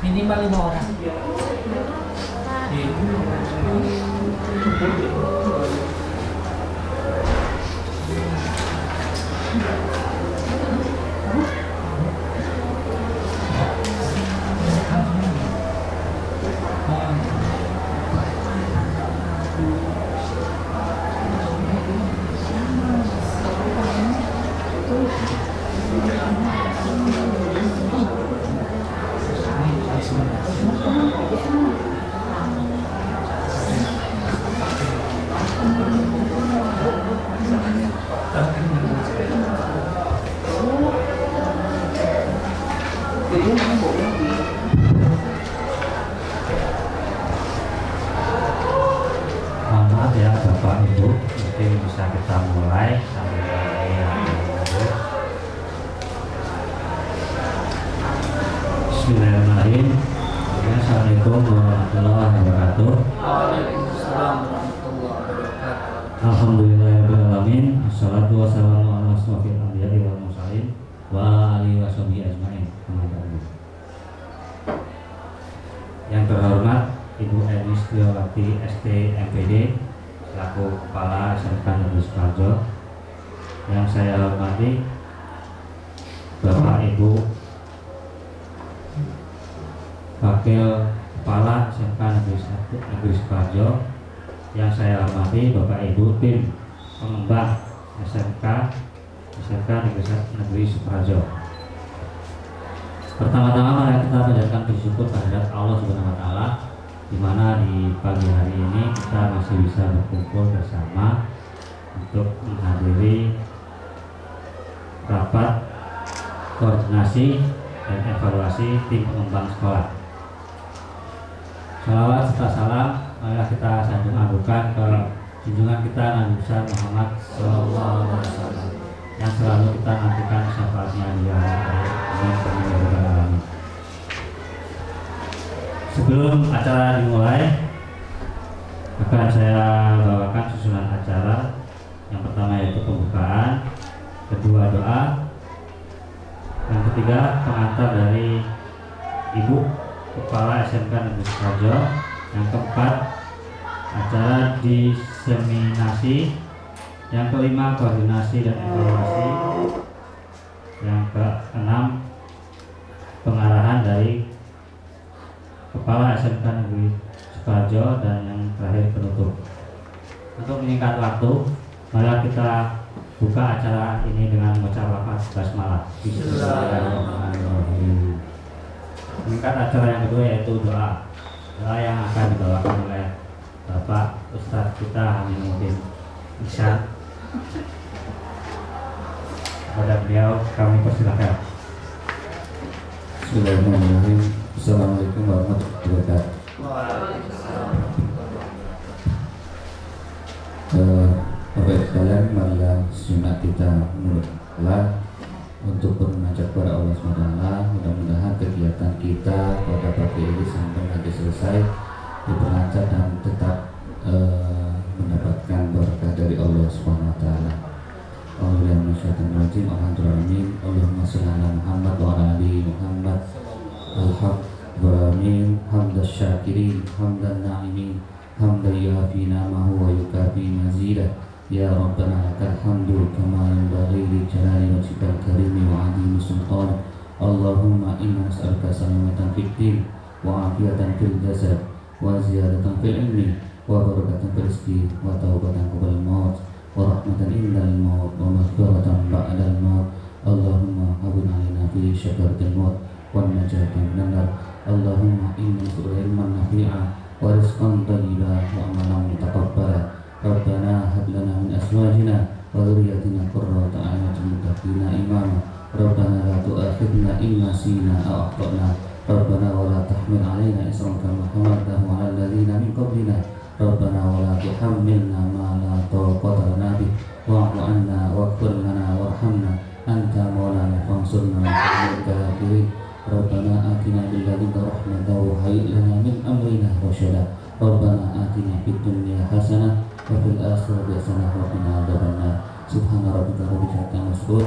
minimal 5 orang. Maaf ya Bapak Ibu, mungkin bisa kita mulai sambil Bismillahirrahmanirrahim. Assalamualaikum warahmatullahi wabarakatuh. Waalaikumsalam warahmatullahi wabarakatuh. Alhamdulillahirabbil alamin. Wassalatu wassalamu ala asyrofil anbiya'i wal mursalin wa alihi washabihi ajmain. Yang terhormat Ibu Eni Setiawati ST MPD selaku Kepala SMK Negeri Sukoharjo. Yang saya hormati Bapak Ibu Wakil Kepala SMK Negeri Sukoharjo. Yang saya hormati Bapak Ibu tim pengembang SMK Negeri Sukoharjo. Pertama-tama mari kita panjatkan puji syukur kehadirat Allah Subhanahu wa taala, di mana di pagi hari ini kita masih bisa berkumpul bersama untuk menghadiri rapat koordinasi dan evaluasi tim pengembang sekolah. Salawat serta salam marilah kita sanjung agungan ke junjungan kita Nabi besar Muhammad SAW yang selalu kita nantikan syafaatnya di akhirat. Sebelum acara dimulai, akan saya bawakan susunan acara. Yang pertama yaitu pembukaan, kedua doa, yang ketiga pengantar dari Ibu Kepala SMK Negeri Sukoharjo, yang keempat acara diseminasi, yang kelima koordinasi dan evaluasi, yang keenam pengarahan dari Kepala SMK Negeri Sukoharjo, dan yang terakhir penutup. Untuk menyingkat waktu, mari kita buka acara ini dengan mengucap lafaz basmalah. Bismillahirrahmanirrahim. Meningkat acara yang kedua yaitu doa yang akan dibawakan oleh Bapak Ustadz kita Hamimuddin Ihsan. Kepada beliau kami persilakan. Bismillahirrahmanirrahim. Assalamualaikum warahmatullahi wabarakatuh. Bapak Ibu sekalian, marilah sejenak kita menurutlah untuk bermunajat kepada Allah SWT. Mudah-mudahan kegiatan kita pada pagi ini sampai nanti selesai diperlancar dan tetap mendapatkan berkah dari Allah SWT. Alhamdulillahirrahmanirrahim. Allahumma sholli ala Muhammad wa ala ali Muhammad. Alhamdulillah, hamdas syakirin, hamdan na'imin, hamdan yafi namahu wa yukafi mazidah. Ya Rabbana lakal hamdu kama yanbaghi li jalali wajhikal karimi wa 'azimi sultanik. Allahumma inna nas'aluka salamatan fid din wa 'afiyatan fil jasad wa ziyadatan fil ilmi wa barakatan fil rizqi wa taubatan qabla al-maut wa rahmatan indal maut wa maghfiratan ba'dal maut. Allahumma habib alaina fi syakaratil maut wa najatan minan nar. Allahumma inna nas'aluka ilman nafi'a wa rizqan thayyiban wa amalan mutaqabbala. Rabbana hab lana min azwajina wa dhurriyyatina qurrata a'yunin waghfirna imama. Rabbana la tu'akhidna in nasina aw akhtana. Rabbana wa la tahmil 'alaina isran kama hamaltahu 'alal ladzina min qablina. Rabbana wa la tuhammilna ma la taqata lana bih wa'fu 'anna waghfir lana warhamna anta maulana fansurna 'alal kafirin. Rabbana atina bil ladunka rahmatan wa hayyi lana min amrina rasyada. Rabbana atina fid dunya hasanah wa fil akhirati hasanah wa qina adzabannar. Subhana rabbika rabbil izzati amma yasifun.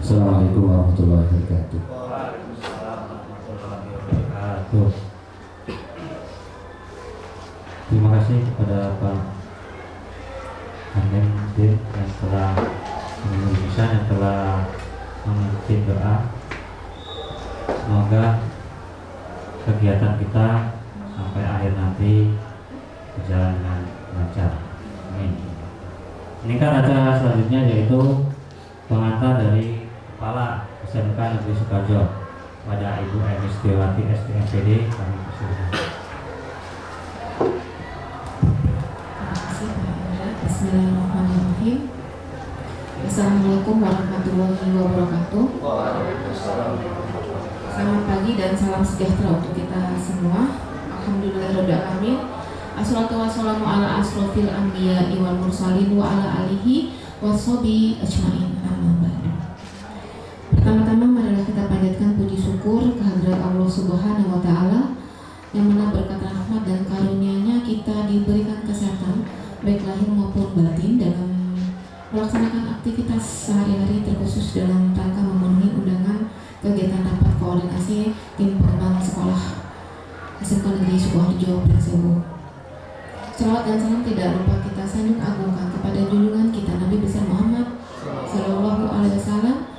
Assalamualaikum warahmatullahi wabarakatuh. kasih kepada Pak Amin Din yang telah mengurusan, yang telah memimpin doa. Semoga kegiatan kita sampai akhir nanti berjalan dengan lancar. Amin. Ini kan acara selanjutnya yaitu pengantar dari Kepala SMK Negeri Sukoharjo pada Ibu Emi Setiawati STMPD. Kami persilakan. Bismillahirrahmanirrahim. Assalamualaikum warahmatullahi wabarakatuh. Selamat pagi dan salam sejahtera untuk kita semua. Alhamdulillahirrahmanirrahim. Assalatu wassalamu ala asrofil anbiya wal mursalin wa ala alihi washabi ajmain. Amma ba'du. Pertama-tama marilah kita panjatkan puji syukur kehadirat Allah Subhanahu wa taala yang mana berkat rahmat dan karunia-Nya kita diberikan kesehatan baik lahir maupun batin dalam melaksanakan aktivitas sehari-hari, terkhusus dalam rangka memenuhi undangan kegiatan rapat koordinasi tim pengembang sekolah SMK Negeri Sukoharjo Pringsebo. Salawat dan salam tidak lupa kita sanjung agungkan kepada junjungan kita Nabi besar Muhammad Sallallahu Alaihi Wasallam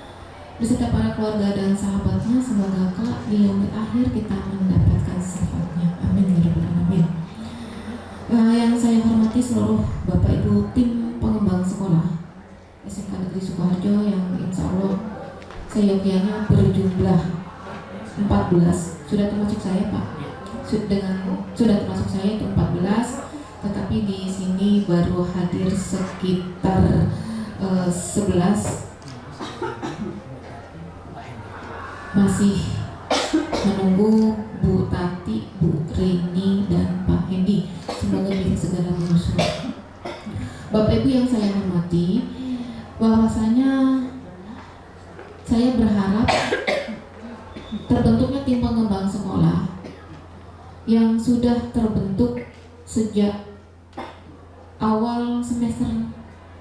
beserta para keluarga dan sahabatnya. Semoga kelak di yaumil akhir kita mendapatkan syafaatnya. Amin ya rabbal alamin. Yang saya hormati seluruh Bapak Ibu tim pengembang sekolah SMK Negeri Sukoharjo yang insya Allah seyogianya berjumlah 14. Sudah termasuk saya Pak? Sudah termasuk saya itu 14. Tetapi di sini baru hadir sekitar 11. Masih menunggu Bu Tati, Bu Rini, dan Pak Hendi. Semoga bisa segera menyusul. Bapak Ibu yang saya hormati, bahwasanya saya berharap terbentuknya tim pengembang sekolah yang sudah terbentuk sejak awal semester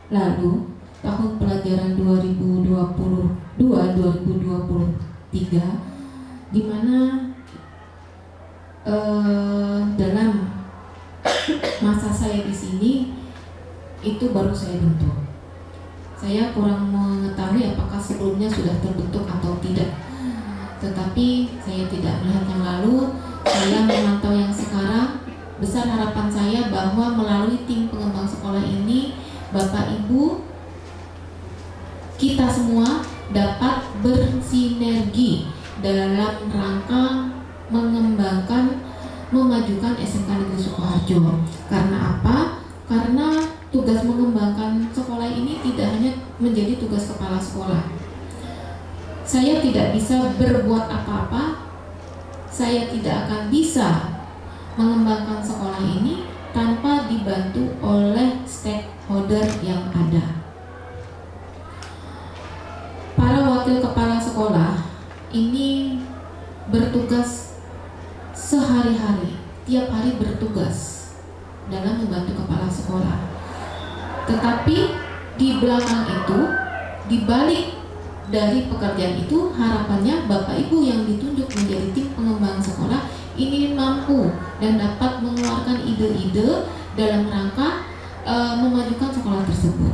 lalu tahun pelajaran 2022-2023, di mana dalam masa saya di sini itu baru saya bentuk. Saya kurang mengetahui apakah sebelumnya sudah terbentuk atau tidak. Tetapi saya tidak melihat yang lalu, saya memantau yang sekarang. Besar harapan saya bahwa melalui tim pengembang sekolah ini, Bapak Ibu, kita semua dapat bersinergi dalam rangka mengembangkan, memajukan SMK Negeri Sukoharjo. Karena apa? Karena tugas mengembangkan sekolah ini tidak hanya menjadi tugas kepala sekolah. Saya tidak bisa berbuat apa-apa, saya tidak akan bisa mengembangkan sekolah ini tanpa dibantu oleh stakeholder yang ada. Para wakil kepala sekolah ini bertugas sehari-hari, tiap hari bertugas dalam membantu kepala sekolah. Tetapi di belakang itu, di balik dari pekerjaan itu, harapannya Bapak Ibu yang ditunjuk menjadi tim pengembang sekolah ini mampu dan dapat mengeluarkan ide-ide dalam rangka memajukan sekolah tersebut.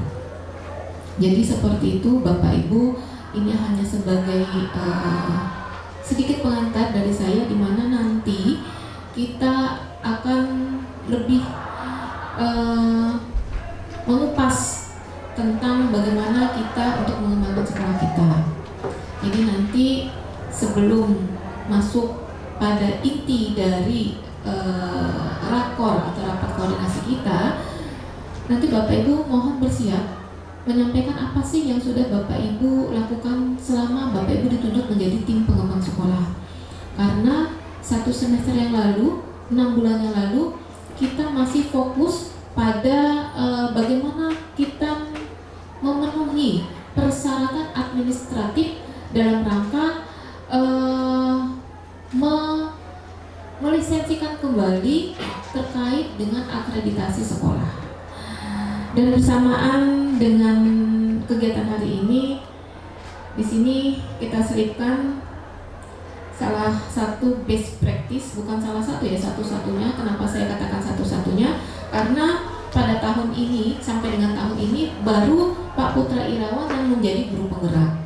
Jadi seperti itu Bapak Ibu, ini hanya sebagai sedikit pengantar dari saya, di mana nanti kita akan lebih mengupas tentang bagaimana kita untuk mengembangkan sekolah kita. Jadi nanti sebelum masuk pada inti dari rakor atau rapat koordinasi kita, nanti Bapak Ibu mohon bersiap menyampaikan apa sih yang sudah Bapak Ibu lakukan selama Bapak Ibu ditunjuk menjadi tim pengembang sekolah. Karena 1 semester yang lalu, 6 bulan yang lalu, kita masih fokus pada bagaimana kita memenuhi persyaratan administratif dalam rangka melisensikan kembali terkait dengan akreditasi sekolah. Dan bersamaan dengan kegiatan hari ini, di sini kita selipkan salah satu best practice, bukan salah satu ya, satu-satunya. Kenapa saya katakan satu-satunya? Karena pada tahun ini sampai dengan tahun ini baru Pak Putra Irawan yang menjadi guru penggerak.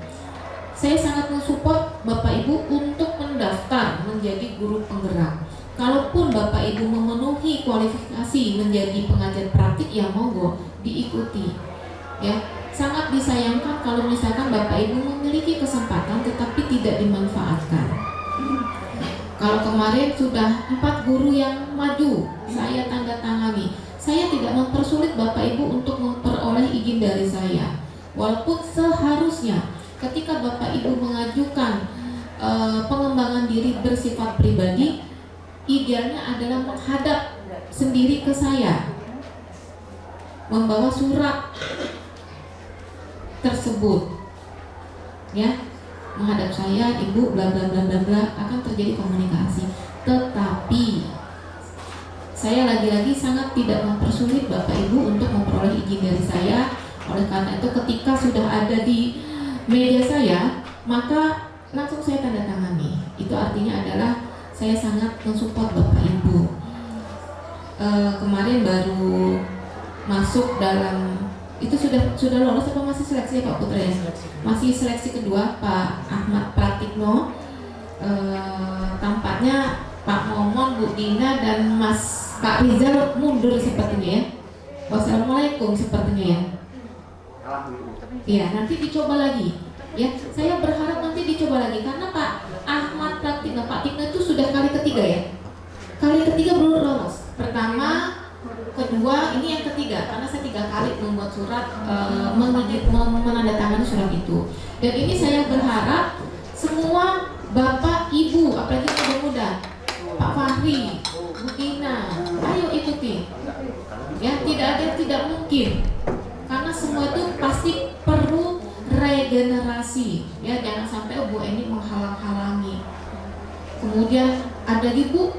Saya sangat mensupport Bapak Ibu untuk mendaftar menjadi guru penggerak. Kalaupun Bapak Ibu memenuhi kualifikasi menjadi pengajar praktik, ya monggo diikuti. Ya, sangat disayangkan kalau misalkan Bapak Ibu memiliki kesempatan tetapi tidak dimanfaatkan. Kalau kemarin sudah 4 guru yang maju, saya tanda tangani. Saya tidak mempersulit Bapak Ibu untuk memperoleh izin dari saya. Walaupun seharusnya ketika Bapak Ibu mengajukan pengembangan diri bersifat pribadi, idealnya adalah menghadap sendiri ke saya, membawa surat tersebut, ya, menghadap saya, Ibu, bla bla bla bla bla, akan terjadi komunikasi. Tetapi saya lagi-lagi sangat tidak mempersulit Bapak Ibu untuk memperoleh izin dari saya. Oleh karena itu ketika sudah ada di meja saya, maka langsung saya tanda tangani. Itu artinya adalah saya sangat mensupport Bapak Ibu. Kemarin baru masuk dalam, itu sudah lolos apa masih seleksi ya Pak Putra ya? Masih seleksi kedua Pak Ahmad Pratikno. Tampaknya Pak Momon, Bu Dina dan Pak Rizal mundur sepertinya ya. Wassalamualaikum sepertinya ya. Iya, nanti dicoba lagi. Ya, saya berharap nanti dicoba lagi karena Pak Ahmad Pratikno, Pak Tikno itu sudah kali ketiga ya. Kali ketiga belum lolos. Pertama, kedua, ini yang ketiga karena saya 3 kali membuat surat menandatangani surat itu. Dan ini saya berharap semua Bapak Ibu, apalagi muda-muda, Pak Fahri, Bu Tina, ayo ikuti. Ya, tidak ada yang tidak mungkin. Karena semua itu pasti perlu regenerasi. Ya, jangan sampai Bu Eni menghalang-halangi. Kemudian ada Ibu,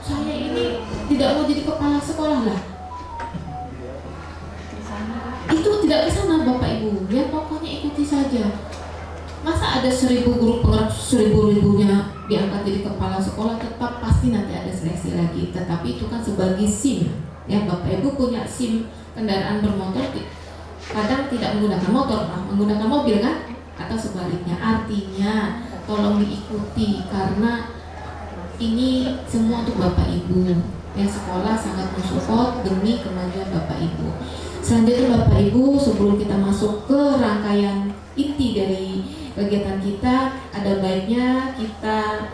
saya ini tidak mau jadi kepala sekolah lah. Itu tidak ke sana Bapak Ibu. Ya, pokoknya ikuti saja. Masa ada 1000 guru penggerak 1000-1000-nya diangkat jadi kepala sekolah, tetap pasti nanti ada seleksi lagi. Tetapi itu kan sebagai SIM. Ya, Bapak Ibu punya SIM kendaraan bermotor, kadang tidak menggunakan motor, menggunakan mobil kan? Atau sebaliknya. Artinya tolong diikuti karena ini semua untuk Bapak Ibu. Ya, sekolah sangat mensupport demi kemajuan Bapak Ibu. Selanjutnya Bapak Ibu, sebelum kita masuk ke rangkaian inti dari kegiatan kita, ada baiknya kita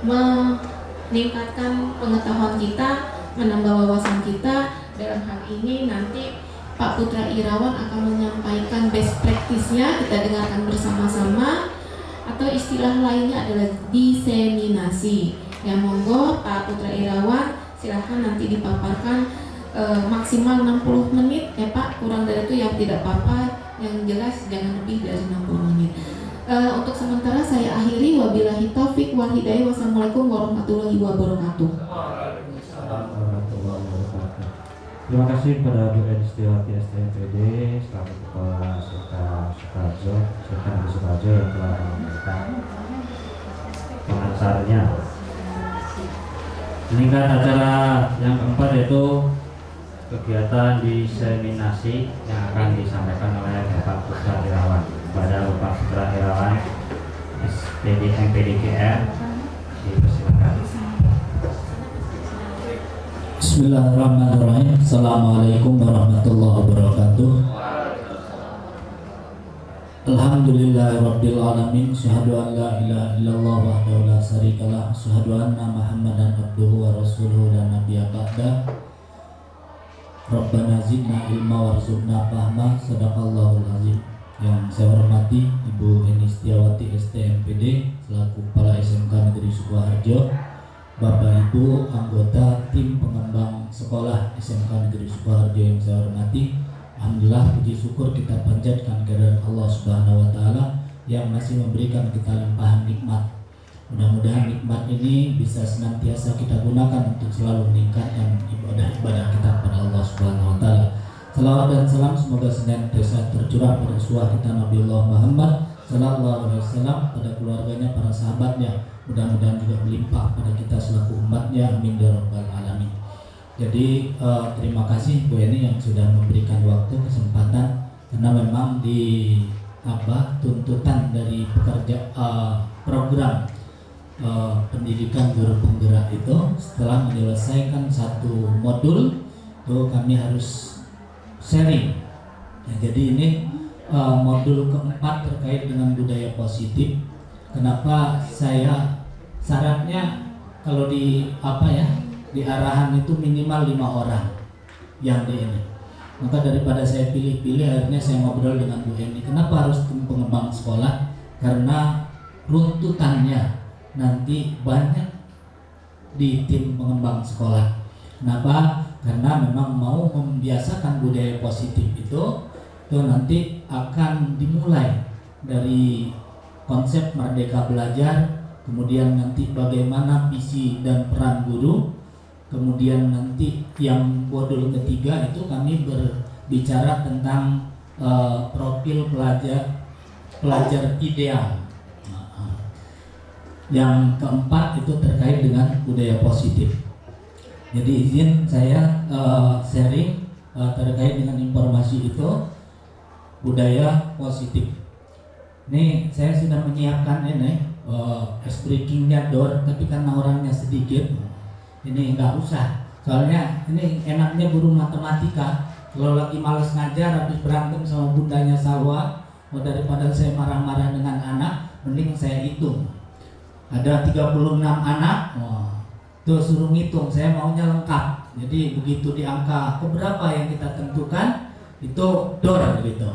meningkatkan pengetahuan kita, menambah wawasan kita. Dalam hal ini nanti Pak Putra Irawan akan menyampaikan best practice-nya, kita dengarkan bersama-sama, atau istilah lainnya adalah diseminasi. Ya, monggo Pak Putra Irawan silahkan nanti dipaparkan maksimal 60 menit ya Pak, kurang dari itu yang tidak apa-apa, yang jelas jangan lebih dari 60 menit. Untuk sementara saya akhiri, wabillahi taufik wal hidayah, wassalamualaikum warahmatullahi wabarakatuh. Terima kasih kepada Bu Eni Setiawati STMPD selaku Kepala Sukarjo, yang telah memberikan pengantarnya. Ini kan acara yang keempat, yaitu kegiatan diseminasi yang akan disampaikan oleh Bapak Putra Irawan. Kepada Bapak Putra Irawan SPD MPDGR, dipersilakan. Bismillahirrahmanirrahim. Assalamualaikum warahmatullahi wabarakatuh. Alhamdulillahirabbil alamin. Syahadu an la ilaha illallah wahdahu la syarikalah. Syahadu anna Muhammadan abduhu wa rasuluhu la nabiyya ba'da. Rabbana zidna ilma warzuqna fahma. Shadaqallahul azim. Yang saya hormati Ibu Eni Setiawati STMPD selaku Kepala SMK Negeri Sukoharjo, Bapak Ibu anggota tim pengembang sekolah SMK Negeri Sukoharjo yang saya hormati, alhamdulillah puji syukur kita panjatkan kehadirat Allah Subhanahu wa taala yang masih memberikan kita limpahan nikmat. Mudah-mudahan nikmat ini bisa senantiasa kita gunakan untuk selalu meningkatkan ibadah-ibadah kita kepada Allah Subhanahu wa taala. Salawat dan salam semoga senantiasa tercurah pada uswah kita Nabiullah Muhammad Sallallahu Alaihi Wasallam, pada keluarganya, para sahabatnya, mudah-mudahan juga melimpah pada kita selaku umatnya, amin ya rabbal alamin. Jadi terima kasih Bu Eni yang sudah memberikan waktu, kesempatan, karena memang di tuntutan dari program pendidikan guru penggerak itu, setelah menyelesaikan satu modul itu kami harus sharing. Jadi ini modul keempat terkait dengan budaya positif. Kenapa saya syaratnya kalau di di arahan itu minimal 5 orang yang di ini. Maka daripada saya pilih-pilih, akhirnya saya ngobrol dengan Bu Eni. Kenapa harus tim pengembang sekolah? Karena runtutannya nanti banyak di tim pengembang sekolah. Kenapa? Karena memang mau membiasakan budaya positif itu nanti akan dimulai dari konsep merdeka belajar, kemudian nanti bagaimana visi dan peran guru, kemudian nanti yang modul ketiga itu kami berbicara tentang profil pelajar ideal. Yang keempat itu terkait dengan budaya positif. Jadi izin saya sharing terkait dengan informasi itu, budaya positif. Ini saya sudah menyiapkan ini breakingnya door, tapi karena orangnya sedikit, ini nggak usah. Soalnya ini enaknya guru matematika, kalau lagi males ngajar habis berantem sama bundanya Salwa, daripada saya marah-marah dengan anak, mending saya hitung. Ada 36 anak, tuh suruh ngitung, saya maunya lengkap. Jadi begitu di angka keberapa yang kita tentukan, itu door gitu.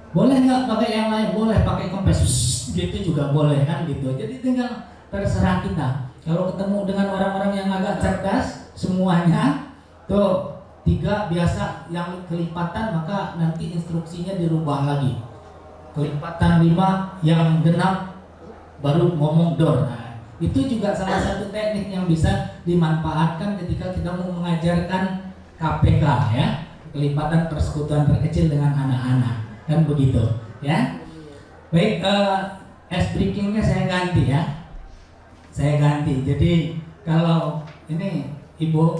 Boleh nggak pakai yang lain? Boleh, pakai kempes gitu juga boleh kan gitu. Jadi tinggal terserah kita. Kalau ketemu dengan orang-orang yang agak cerdas, semuanya tuh 3 biasa yang kelipatan, maka nanti instruksinya dirubah lagi. Kelipatan 5 yang genap baru ngomong door. Nah, itu juga salah satu teknik yang bisa dimanfaatkan ketika kita mau mengajarkan KPK ya, kelipatan persekutuan terkecil dengan anak-anak, kan begitu ya. Baik, breakingnya saya ganti ya, saya ganti. Jadi kalau ini Ibu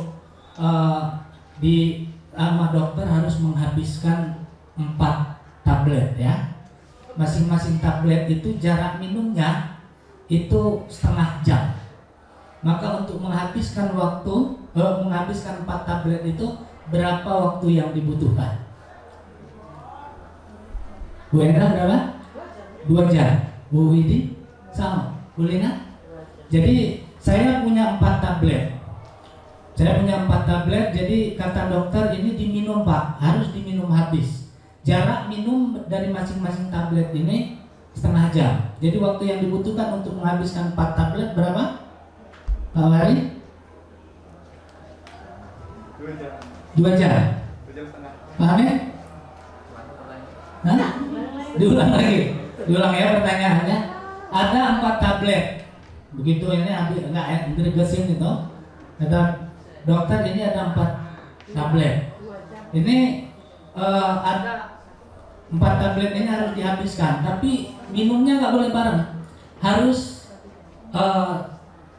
di sama dokter harus menghabiskan 4 tablet ya. Masing-masing tablet itu jarak minumnya itu setengah jam. Maka untuk menghabiskan waktu, menghabiskan 4 tablet itu berapa waktu yang dibutuhkan? Bu Endra berapa? 2 jam. Bu Widi sama. Bu Lina? Jadi saya punya 4 tablet. Saya punya 4 tablet. Jadi kata dokter ini diminum Pak, harus diminum habis. Jarak minum dari masing-masing tablet ini setengah jam. Jadi waktu yang dibutuhkan untuk menghabiskan 4 tablet berapa? Pak Wari? 2 jam. 2 jam setengah. Pak Hamid? Hah? Diulang lagi. Diulang ya pertanyaannya. Ada 4 tablet. Begitu ini enggak gregesin itu. Kata dokter ini ada 4 tablet. Ini ada 4 tablet ini harus dihabiskan, tapi minumnya nggak boleh bareng, harus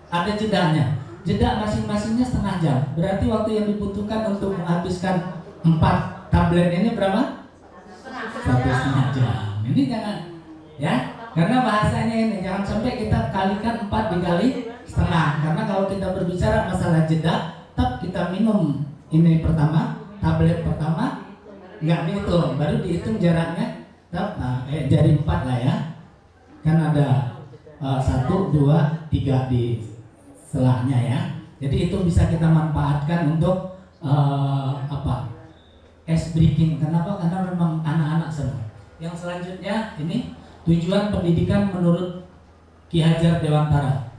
ada jedanya. Jeda masing-masingnya setengah jam. Berarti waktu yang dibutuhkan untuk menghabiskan 4 tablet ini berapa? 1,5 jam. Ini jangan ya, karena bahasanya ini jangan sampai kita kalikan 4 dikali setengah. Karena kalau kita berbicara masalah jeda, tetap kita minum ini pertama, tablet pertama nggak dihitung, baru dihitung jaraknya. Jadi 4 lah ya, kan ada 1, 2, 3 di selahnya ya. Jadi itu bisa kita manfaatkan untuk breaking. Kenapa? Karena memang anak-anak senang. Yang selanjutnya ini tujuan pendidikan menurut Ki Hajar Dewantara,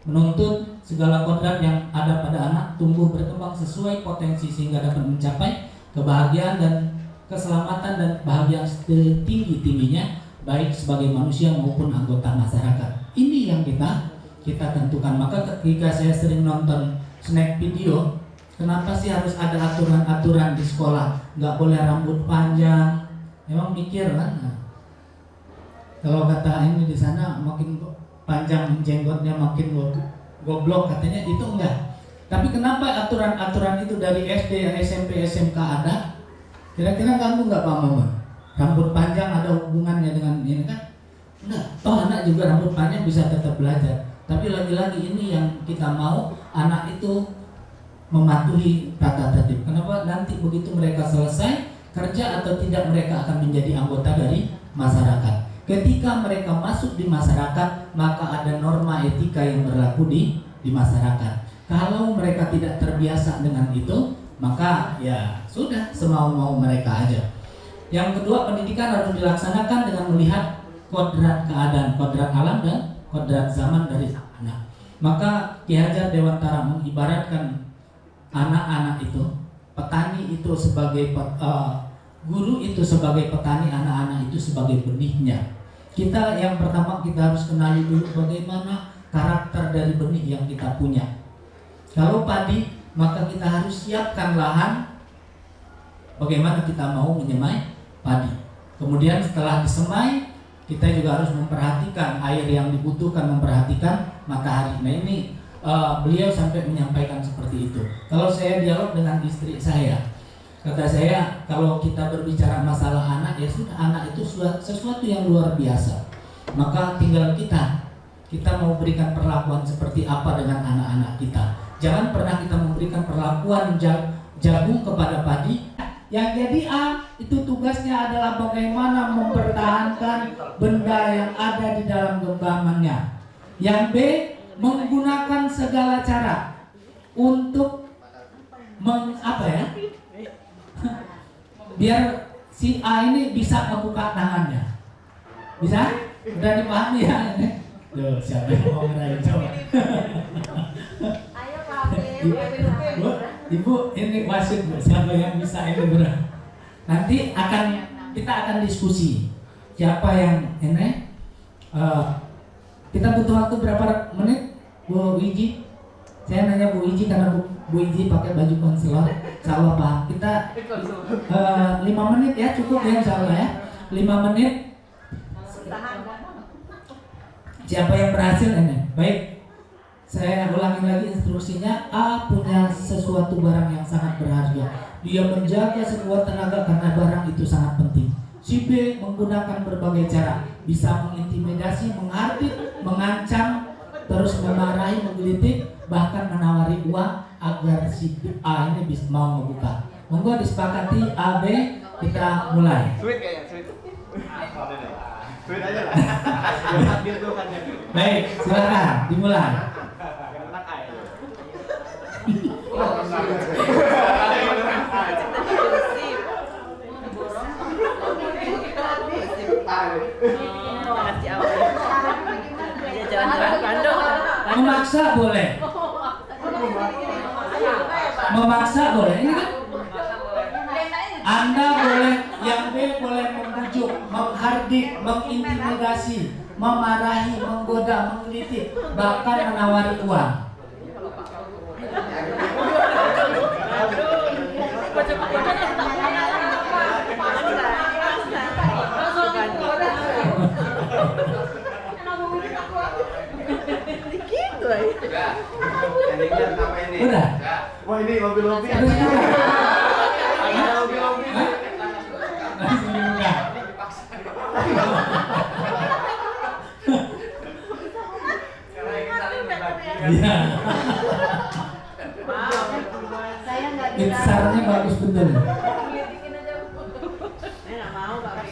menuntut segala kodrat yang ada pada anak tumbuh berkembang sesuai potensi sehingga dapat mencapai kebahagiaan dan keselamatan dan bahagia setinggi-tingginya, baik sebagai manusia maupun anggota masyarakat. Ini yang kita tentukan. Maka ketika saya sering nonton snack video, kenapa sih harus ada aturan-aturan di sekolah? Nggak boleh rambut panjang. Emang mikir kan? Kalau kata ini di sana makin panjang jenggotnya makin goblok katanya, itu enggak. Tapi kenapa aturan-aturan itu dari SD, SMP, SMK ada? Kira-kira kamu nggak paham? Rambut panjang ada hubungannya dengan ini kan? Enggak. Toh anak juga rambut panjang bisa tetap belajar. Tapi lagi-lagi ini yang kita mau, anak itu mematuhi tata tertib. Kenapa? Nanti begitu mereka selesai kerja atau tidak, mereka akan menjadi anggota dari masyarakat. Ketika mereka masuk di masyarakat, maka ada norma etika yang berlaku di masyarakat. Kalau mereka tidak terbiasa dengan itu, maka ya sudah, semau-mau mereka aja. Yang kedua, pendidikan harus dilaksanakan dengan melihat kodrat keadaan, kodrat alam dan kodrat zaman dari anak. Maka Ki Hajar Dewantara mengibaratkan anak-anak itu, petani itu sebagai guru itu sebagai petani, anak-anak itu sebagai benihnya. Kita yang pertama kita harus kenali dulu bagaimana karakter dari benih yang kita punya. Kalau padi, maka kita harus siapkan lahan bagaimana kita mau menyemai padi. Kemudian setelah disemai, kita juga harus memperhatikan air yang dibutuhkan, memperhatikan matahari. Nah ini beliau sampai menyampaikan seperti itu. Kalau saya dialog dengan istri saya, kata saya, kalau kita berbicara masalah anak, ya sudah, anak itu sesuatu yang luar biasa. Maka tinggal kita mau berikan perlakuan seperti apa dengan anak-anak kita. Jangan pernah kita memberikan perlakuan jagung kepada padi. Yang jadi A, itu tugasnya adalah bagaimana mempertahankan benda yang ada di dalam genggamannya. Yang B, menggunakan segala cara untuk biar si A ini bisa membuka tangannya. Bisa? Udah dipahami ya ini? Loh, siapa yang mau ngerayu coba? Ayo Pak Habib. Ibu, ini wasit Bu, siapa yang bisa ini berat? Nanti kita akan diskusi siapa yang ini. Kita butuh waktu berapa menit, Bu Wiji? Saya nanya Bu Wiji karena Bu Wiji pakai baju konselor. Insya Allah paham. Kita 5 menit ya, cukup ya insya Allah ya. 5 menit. Siapa yang berhasil ini? Baik, saya ulangi lagi instruksinya. A punya sesuatu barang yang sangat berharga. Dia menjaga sekuat tenaga karena barang itu sangat penting. Si B menggunakan berbagai cara, bisa mengintimidasi, menghardik, mengancam, terus memarahi, menggelitik, bahkan menawari uang agar si A ini bisa mau membuka. Monggo disepakati A B, kita mulai. Sweet kayaknya, sweet. Sweet aja lah. Baik, silakan dimulai. Memaksa boleh. Memaksa boleh. Ini kan Anda boleh, yang B boleh membujuk, menghardik, mengintimidasi, memarahi, menggoda, menggelitik, bahkan menawari uang. Udah. Wah ini lobby-lobby. Terus juga. Ada lobby-lobby. Langsung dibuka. Iya. Saya nggak Insarnya bagus betul.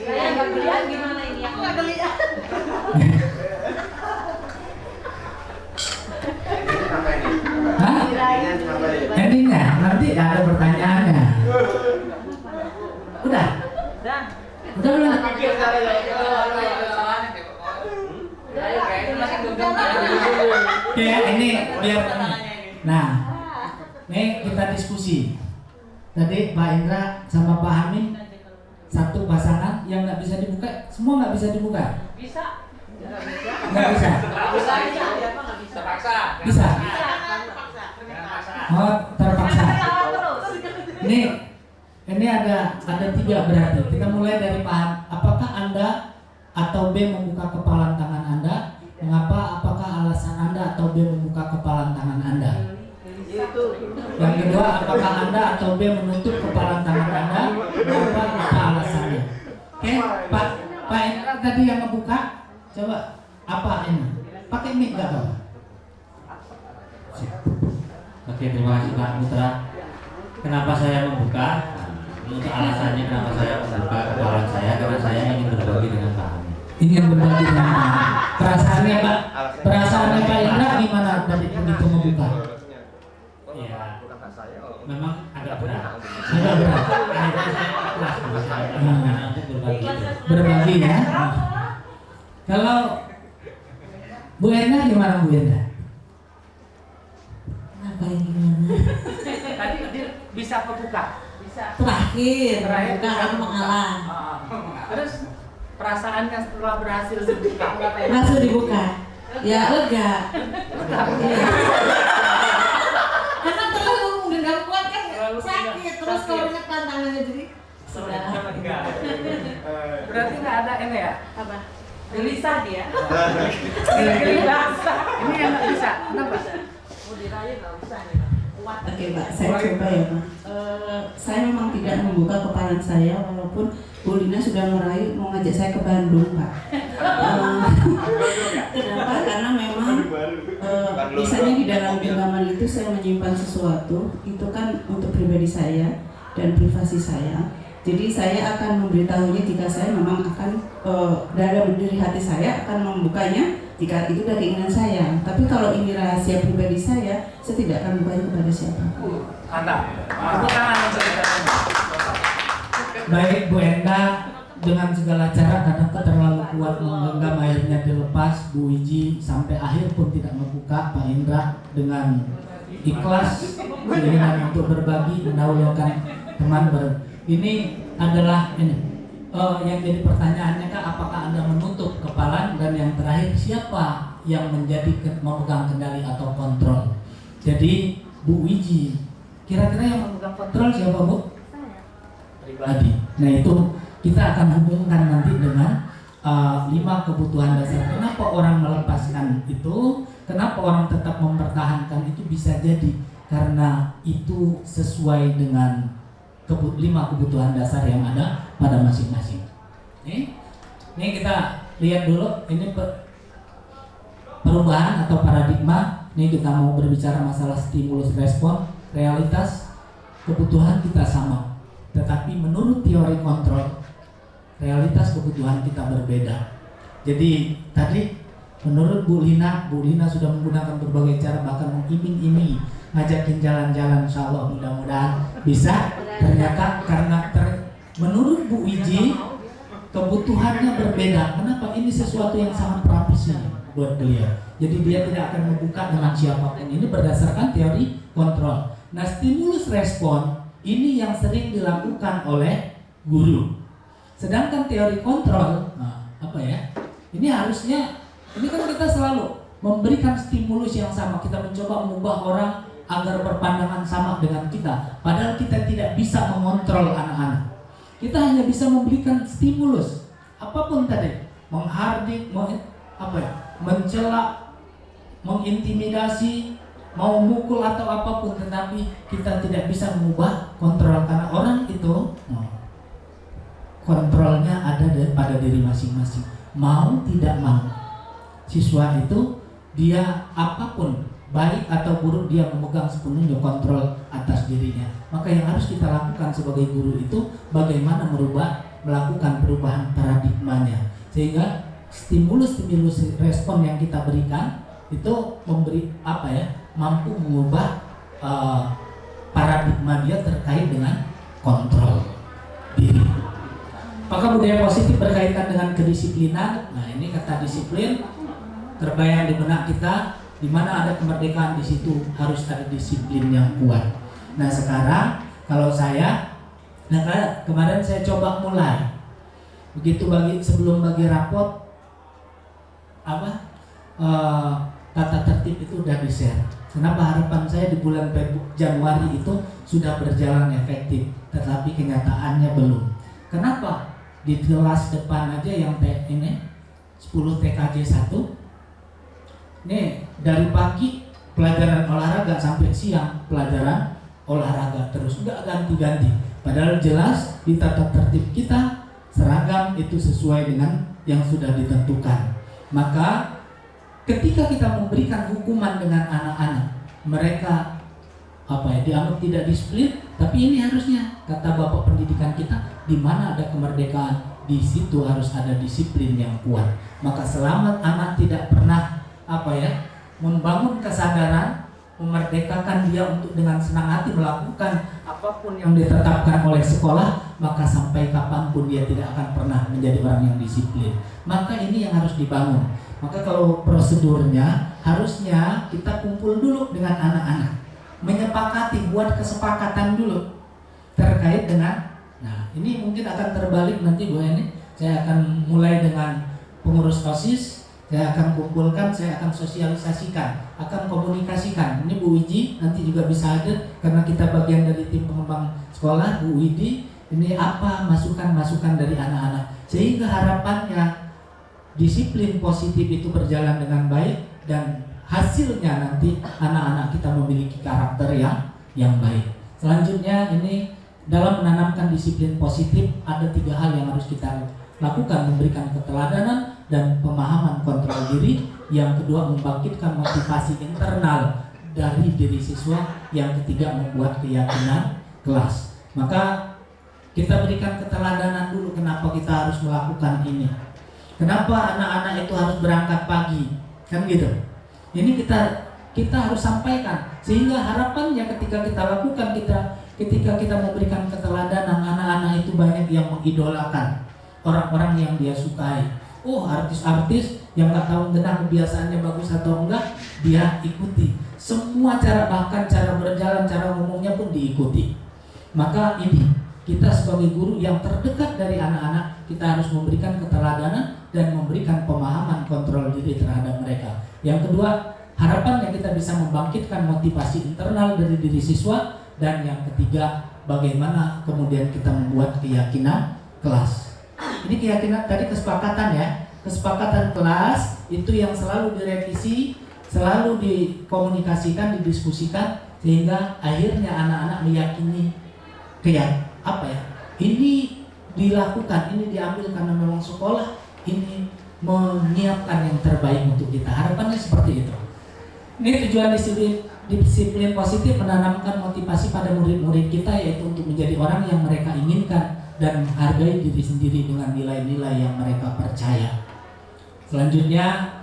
Saya nggak lihat gimana ini. Aku nggak lihat. Hah? Endingnya nanti ada pertanyaannya. Udah. Udah belum? Oke, ini biar ini. Nah, ini kita diskusi. Tadi Pak Indra sama Pak Hamid satu pasangan yang nggak bisa dibuka, semua nggak bisa dibuka. Bisa. Nggak bisa. Bisa. Oh, terpaksa. Ini ada 3 berarti. Kita mulai dari Pak. Apakah Anda atau atau B membuka kepalan tangan Anda? Mengapa? Apakah alasan Anda atau B membuka kepalan tangan Anda? Yang kedua, apakah Anda atau B menutup kepalan tangan Anda? Mengapa? Apa alasannya? Oke, Pak Indra tadi yang membuka, coba apa ini? Pakai mic nggak Pak? Oke, terima kasih Pak Putra. Kenapa saya membuka? Untuk alasannya kenapa saya membuka kepalan saya, karena saya ingin berbagi dengan Pak Amin. Ingin berbagi dengan Pak. Perasaannya Pak, perasaannya Pak Indra gimana tadi begitu membuka? Ya, memang agak berat. Agak berat. Akhirnya saya ikhlas karena untuk berbagi. Berbagi ya. Kalau Bu Enda gimana Bu Enda? Apa yang gimana? Tadi dia bisa pembuka. Terakhir bukan bisa aku mengalah. Terus perasaannya setelah berhasil dibuka Langsung dibuka. Ya lega. Iya. Karena terlalu menggenggam kuat kan sakit terus kalau ingat tantangannya jadi sudah. berarti nggak ada ini ya? Apa? Gelisah dia. Gelisah. Ini yang nggak bisa. Kenapa? Mau dirayu nggak usah nih. Kuat. Oke Pak, saya coba ya Pak. Saya memang tidak membuka kepalan saya walaupun Bu Lina sudah merayu mau ngajak saya ke Bandung Pak. Kenapa? Karena memang misalnya di dalam genggaman itu saya menyimpan sesuatu itu kan untuk pribadi saya dan privasi saya. Jadi saya akan memberitahunya jika saya memang akan dalam dari hati saya akan membukanya jika itu dari keinginan saya. Tapi kalau ini rahasia pribadi saya tidak akan membukanya kepada siapa. Mantap. Tepuk tangan untuk kita. Baik Bu Enda, dengan segala cara karena terlalu kuat menggenggam akhirnya dilepas. Bu Wiji sampai akhir pun tidak membuka. Pak Indra dengan ikhlas keinginan untuk berbagi mendahulukan teman ini adalah ini yang jadi pertanyaannya kan apakah Anda menutup kepalan, dan yang terakhir siapa yang menjadi memegang kendali atau kontrol. Jadi Bu Wiji, kira-kira yang memegang kontrol siapa Bu? Pribadi. Nah itu kita akan hubungkan nanti dengan 5 kebutuhan dasar. Kenapa orang melepaskan itu? Kenapa orang tetap mempertahankan itu? Bisa jadi karena itu sesuai dengan 5 kebutuhan dasar yang ada pada masing-masing. Ini kita lihat dulu, ini perubahan atau paradigma. Ini kita mau berbicara masalah stimulus respon. Realitas kebutuhan kita sama, tetapi menurut teori kontrol realitas kebutuhan kita berbeda. Jadi tadi menurut Bu Lina sudah menggunakan berbagai cara, bahkan mengiming-imingi ngajakin jalan-jalan, insya Allah mudah-mudahan bisa. Ternyata karena menurut Bu Wiji kebutuhannya berbeda. Kenapa? Ini sesuatu yang sangat privacy buat beliau. Jadi dia tidak akan membuka dengan siapapun. Ini berdasarkan teori kontrol. Nah, stimulus respon ini yang sering dilakukan oleh guru. Sedangkan teori kontrol, apa ya? Ini harusnya, ini kan kita selalu memberikan stimulus yang sama. Kita mencoba mengubah orang agar berpandangan sama dengan kita, padahal kita tidak bisa mengontrol anak-anak. Kita hanya bisa memberikan stimulus apapun tadi, menghardik, mencela, mengintimidasi, mau mukul atau apapun, tetapi kita tidak bisa mengubah kontrol karena orang itu kontrolnya ada pada diri masing-masing. Mau tidak mau, siswa itu dia apapun baik atau buruk dia memegang sepenuhnya kontrol atas dirinya. Maka yang harus kita lakukan sebagai guru itu bagaimana melakukan perubahan paradigmanya, sehingga stimulus respon yang kita berikan itu mampu mengubah paradigma dia terkait dengan kontrol diri. Apakah budaya positif berkaitan dengan kedisiplinan? Nah, ini kata disiplin terbayang di benak kita. Di mana ada kemerdekaan, di situ harus ada disiplin yang kuat. Nah sekarang kalau kemarin saya coba mulai begitu sebelum bagi rapot tata tertib itu udah di-share. Kenapa harapan saya di bulan Januari itu sudah berjalan efektif, tetapi kenyataannya belum. Kenapa? Di kelas depan aja yang ini 10 TKJ 1. Nih dari pagi pelajaran olahraga sampai siang pelajaran olahraga terus, nggak ganti-ganti. Padahal jelas di tata tertib kita seragam itu sesuai dengan yang sudah ditentukan. Maka ketika kita memberikan hukuman dengan anak-anak, mereka dianggap tidak disiplin, tapi ini harusnya kata Bapak pendidikan kita, di mana ada kemerdekaan, di situ harus ada disiplin yang kuat. Maka selama anak tidak pernah membangun kesadaran, memerdekakan dia untuk dengan senang hati melakukan apapun yang ditetapkan oleh sekolah, maka sampai kapanpun dia tidak akan pernah menjadi orang yang disiplin. Maka ini yang harus dibangun. Maka kalau prosedurnya harusnya kita kumpul dulu dengan anak-anak, menyepakati, buat kesepakatan dulu terkait dengan, nah ini mungkin akan terbalik nanti Bu Eni. Saya akan mulai dengan pengurus OSIS, saya akan kumpulkan, saya akan sosialisasikan, akan komunikasikan. Ini Bu Wiji nanti juga bisa hadir karena kita bagian dari tim pengembang sekolah. Bu Widi, ini apa masukan-masukan dari anak-anak, sehingga harapannya disiplin positif itu berjalan dengan baik dan hasilnya nanti anak-anak kita memiliki karakter yang baik. Selanjutnya ini dalam menanamkan disiplin positif ada 3 hal yang harus kita lakukan: memberikan keteladanan dan pemahaman kontrol diri. Yang kedua, membangkitkan motivasi internal dari diri siswa. Yang ketiga, membuat keyakinan kelas. Maka kita berikan keteladanan dulu. Kenapa kita harus melakukan ini? Kenapa anak-anak itu harus berangkat pagi? Kan gitu. Ini kita harus sampaikan, sehingga harapannya ketika kita lakukan, ketika kita memberikan keteladanan, anak-anak itu banyak yang mengidolakan orang-orang yang dia sukai. Oh, artis-artis yang nggak tahu tentang kebiasaannya bagus atau enggak, dia ikuti. Semua cara, bahkan cara berjalan, cara ngomongnya pun diikuti. Maka ini kita sebagai guru yang terdekat dari anak-anak, kita harus memberikan keteladanan dan memberikan pemahaman kontrol diri terhadap mereka. Yang kedua, harapannya kita bisa membangkitkan motivasi internal dari diri siswa. Dan yang ketiga, bagaimana kemudian kita membuat keyakinan kelas. Ini keyakinan tadi kesepakatan ya. Kesepakatan kelas itu yang selalu direvisi, selalu dikomunikasikan, didiskusikan, sehingga akhirnya anak-anak meyakini ini dilakukan, ini diambil karena memang sekolah ini menyiapkan yang terbaik untuk kita. Harapannya seperti itu. Ini tujuan disiplin positif, menanamkan motivasi pada murid-murid kita, yaitu untuk menjadi orang yang mereka inginkan dan menghargai diri sendiri dengan nilai-nilai yang mereka percaya. Selanjutnya,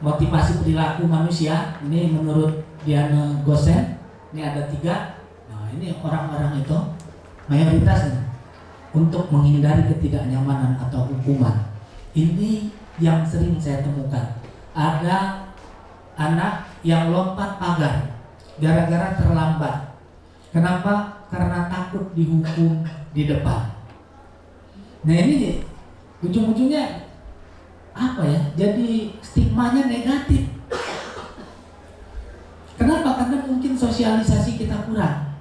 motivasi perilaku manusia. Ini menurut Diana Gosen, ini ada 3. Nah, ini orang-orang itu mayoritas untuk menghindari ketidaknyamanan atau hukuman. Ini yang sering saya temukan. Ada anak yang lompat pagar gara-gara terlambat. Kenapa? Karena takut dihukum di depan. Nah, ini ujung-ujungnya jadi stigmanya negatif. Kenapa? Karena mungkin sosialisasi kita kurang.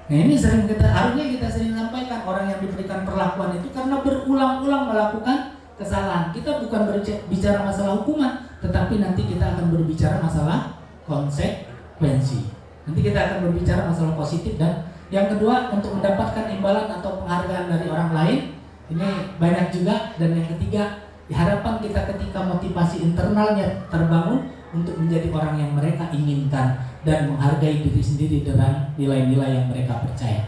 Nah, ini harusnya kita sering sampaikan, orang yang diberikan perlakuan itu karena berulang-ulang melakukan kesalahan. Kita bukan berbicara masalah hukuman, tetapi nanti kita akan berbicara masalah konsekuensi. Nanti kita akan berbicara masalah positif. Dan yang kedua, untuk mendapatkan imbalan atau penghargaan dari orang lain. Ini banyak juga. Dan yang ketiga, harapan kita ketika motivasi internalnya terbangun untuk menjadi orang yang mereka inginkan dan menghargai diri sendiri dengan nilai-nilai yang mereka percaya.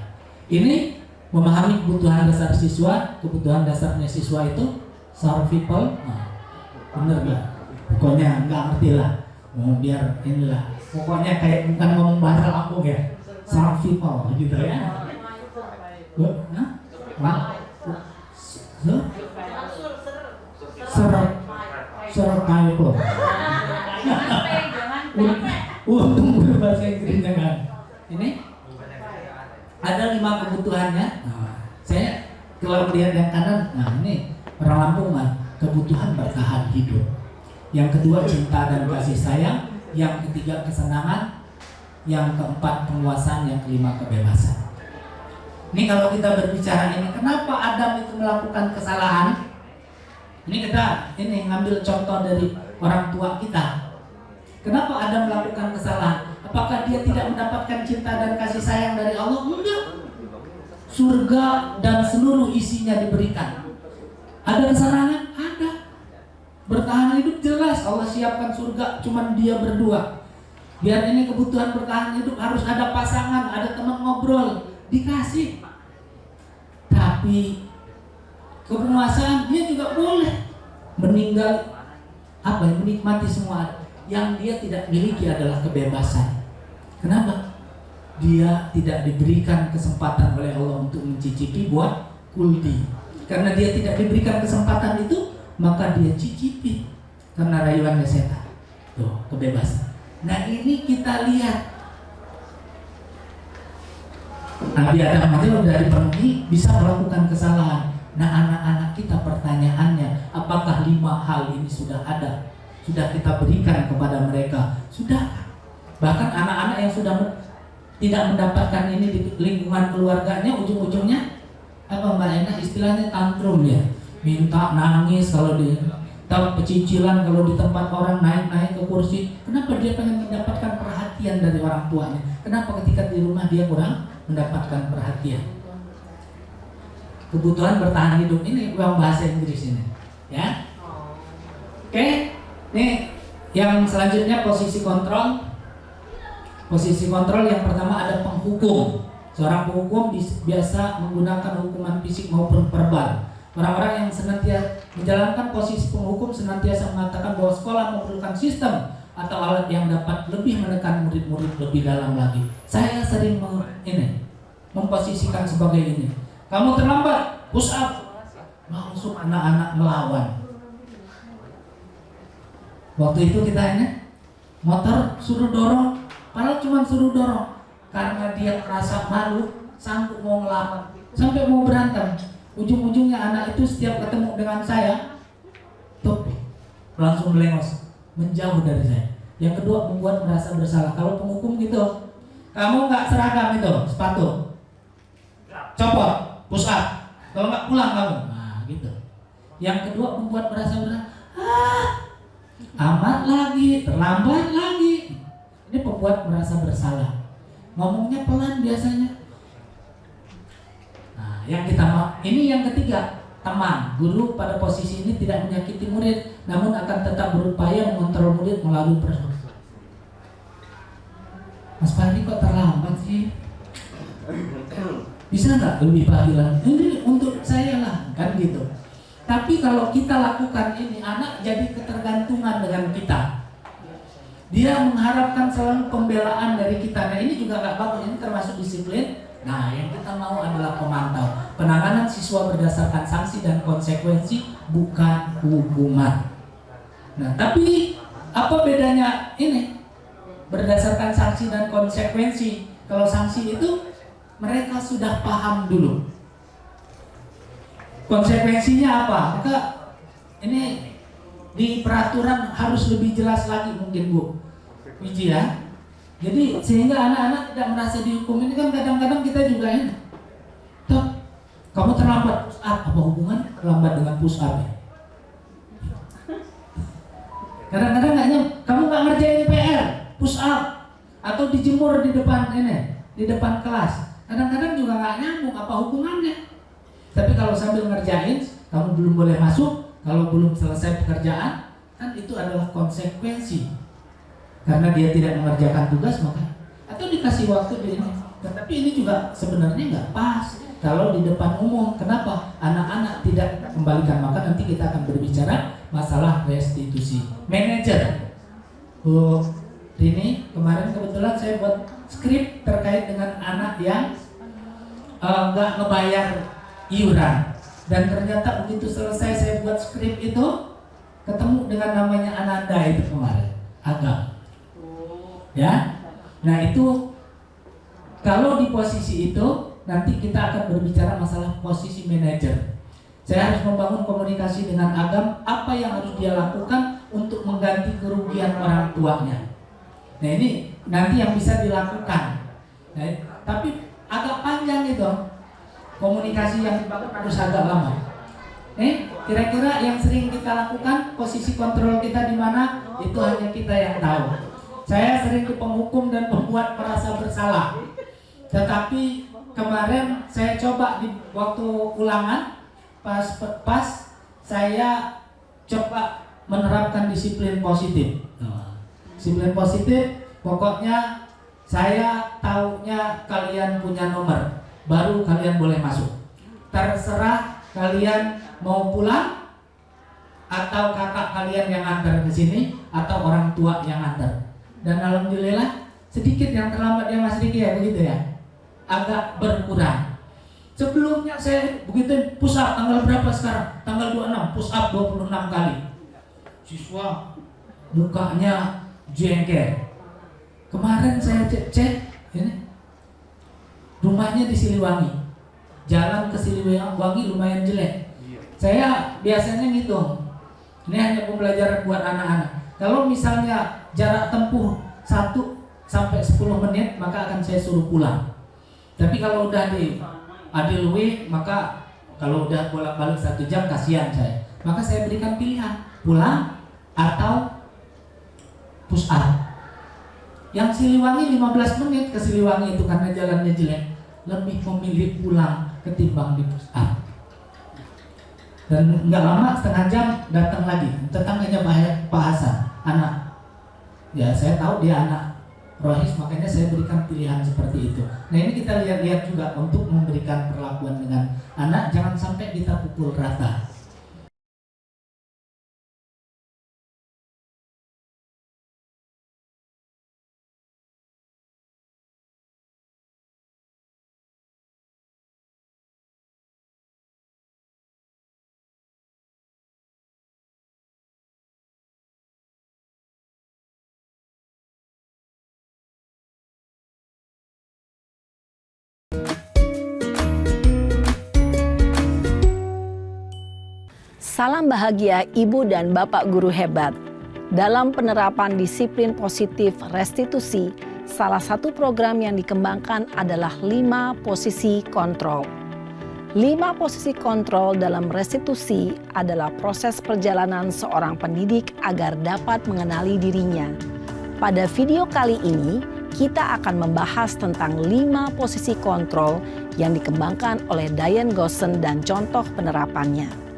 Ini memahami kebutuhan dasar siswa. Kebutuhan dasarnya siswa itu survival. Bener gak? Pokoknya nggak ngerti lah. Biar inilah. Pokoknya kayak bukan ngomong bahasa Lampung ya. Survival gitu ya. Survival. Untung berbahasa Inggris dengan ini. Ada 5 kebutuhannya. Saya kalau melihat yang kanan, ini orang Lampung kebutuhan bertahan hidup. Yang kedua, cinta dan kasih sayang. Yang ketiga, kesenangan. Yang keempat, penguasaan. Yang kelima, kebebasan. Ini kalau kita berbicara ini, kenapa Adam itu melakukan kesalahan? Ini kita ngambil contoh dari orang tua kita. Kenapa Adam melakukan kesalahan? Apakah dia tidak mendapatkan cinta dan kasih sayang dari Allah? Enggak. Surga dan seluruh isinya diberikan. Ada kesalahan? Ada. Bertahan hidup jelas Allah siapkan surga, cuman dia berdua. Biar ini kebutuhan bertahan hidup harus ada pasangan, ada teman ngobrol, dikasih. Tapi kepenguasaan dia juga boleh meninggal menikmati semua. Yang dia tidak miliki adalah kebebasan. Kenapa? Dia tidak diberikan kesempatan oleh Allah untuk mencicipi buah kuldi. Karena dia tidak diberikan kesempatan itu, maka dia cicipi karena rayuannya setan. Tuh, kebebasan. Nah, ini kita lihat Nabi Adam aja udah dipenuhi bisa melakukan kesalahan. Nah, anak-anak kita pertanyaannya, apakah 5 hal ini sudah ada? Sudah kita berikan kepada mereka? Sudah. Bahkan anak-anak yang sudah tidak mendapatkan ini di lingkungan keluarganya, ujung-ujungnya apa Mbak Ena istilahnya tantrum ya, minta nangis kalau di pecicilan kalau di tempat orang naik ke kursi. Kenapa dia pengen mendapatkan perhatian dari orang tuanya? Kenapa ketika di rumah dia kurang mendapatkan perhatian? Kebutuhan bertahan hidup ini uang bahasa Inggris ini, ya. Oke, nih yang selanjutnya posisi kontrol. Posisi kontrol yang pertama ada penghukum. Seorang penghukum biasa menggunakan hukuman fisik maupun verbal. Orang-orang yang senantiasa menjalankan posisi penghukum senantiasa mengatakan bahwa sekolah memerlukan sistem atau alat yang dapat lebih menekan murid-murid lebih dalam lagi. Saya sering memposisikan sebagai ini. Kamu terlambat, push up. Langsung anak-anak melawan. Waktu itu kita motor suruh dorong. Padahal cuma suruh dorong. Karena dia merasa malu, sanggup mau ngelamar, sampai mau berantem. Ujung-ujungnya anak itu setiap ketemu dengan saya, langsung melengos, menjauh dari saya. Yang kedua, membuat merasa bersalah. Kalau penghukum gitu, kamu nggak seragam itu sepatu, copot, push up. Kalau nggak pulang kamu, nah gitu. Yang kedua, membuat merasa bersalah. Amat lagi, terlambat lagi. Ini pembuat merasa bersalah. Ngomongnya pelan biasanya. Nah, yang kita mau, ini yang ketiga, teman. Guru pada posisi ini tidak menyakiti murid, namun akan tetap berupaya mengontrol murid melalui proses. Mas Fahri kok terlambat sih? Bisa nggak lebih pagi lagi? Ini untuk saya lah, kan gitu. Tapi kalau kita lakukan ini, anak jadi ketergantungan dengan kita. Dia mengharapkan selalu pembelaan dari kita. Nah, ini juga nggak bagus. Ini termasuk disiplin. Nah, yang kita mau adalah pemantau. Penanganan siswa berdasarkan sanksi dan konsekuensi, bukan hukuman. Nah, tapi apa bedanya ini? Berdasarkan sanksi dan konsekuensi. Kalau sanksi itu mereka sudah paham dulu. Konsekuensinya apa? Maka ini di peraturan harus lebih jelas lagi mungkin Bu Wiji ya. Jadi sehingga anak-anak tidak merasa dihukum. Ini kan kadang-kadang kita juga ini, toh kamu terlambat push up, apa hubungan terlambat dengan push up ya? Kadang-kadang kamu nggak ngerjain PR, push up atau dijemur di depan di depan kelas. Kadang-kadang juga nggak nyambung apa hubungannya. Tapi kalau sambil ngerjain, kamu belum boleh masuk. Kalau belum selesai pekerjaan, kan itu adalah konsekuensi. Karena dia tidak mengerjakan tugas, maka atau dikasih waktu di ini. Tetapi ini juga sebenarnya nggak pas kalau di depan umum. Kenapa? Anak-anak tidak kembalikan. Maka nanti kita akan berbicara masalah restitusi. Manajer. Bu Rini, kemarin kebetulan saya buat skrip terkait dengan anak yang nggak ngebayar iuran. Dan ternyata begitu selesai saya buat skrip itu, ketemu dengan namanya Ananda itu kemarin, Agam. Ya, nah itu kalau di posisi itu nanti kita akan berbicara masalah posisi manajer. Saya harus membangun komunikasi dengan Agam, apa yang harus dia lakukan untuk mengganti kerugian orang tuanya. Nah ini nanti yang bisa dilakukan. Nah, tapi agak panjang itu. Komunikasi yang dibangun harus agak lama. Kira-kira yang sering kita lakukan, posisi kontrol kita di mana, itu hanya kita yang tahu. Saya sering ke penghukum dan membuat merasa bersalah. Tetapi kemarin saya coba di waktu ulangan, pas saya coba menerapkan disiplin positif. Disiplin positif, pokoknya saya taunya kalian punya nomor, baru kalian boleh masuk. Terserah kalian mau pulang atau kakak kalian yang antar ke sini atau orang tua yang antar. Dan alhamdulillah sedikit yang terlambat ya Mas Riki ya, begitu ya, agak berkurang. Sebelumnya saya begitu push up tanggal berapa sekarang? Tanggal 26, push up 26 kali. Siswa mukanya jengkel. Kemarin saya cek ini rumahnya di Siliwangi, jalan ke Siliwangi lumayan jelek. Saya biasanya ngitung, ini hanya pembelajaran buat anak-anak. Kalau misalnya jarak tempuh 1 sampai 10 menit, maka akan saya suruh pulang. Tapi kalau udah di Adilwi, maka kalau udah bolak-balik 1 jam kasihan saya. Maka saya berikan pilihan, pulang atau push up. Yang Siliwangi 15 menit ke Siliwangi itu karena jalannya jelek, lebih memilih pulang ketimbang di push up. Dan nggak lama, setengah jam datang lagi tetangganya Pak Hasan, anak. Ya saya tahu dia anak rohis, makanya saya berikan pilihan seperti itu. Nah ini kita lihat-lihat juga untuk memberikan perlakuan dengan anak, jangan sampai kita pukul rata. Salam bahagia Ibu dan Bapak guru hebat. Dalam penerapan disiplin positif restitusi, salah satu program yang dikembangkan adalah 5 posisi kontrol. 5 posisi kontrol dalam restitusi adalah proses perjalanan seorang pendidik agar dapat mengenali dirinya. Pada video kali ini, kita akan membahas tentang 5 posisi kontrol yang dikembangkan oleh Diane Goosen dan contoh penerapannya.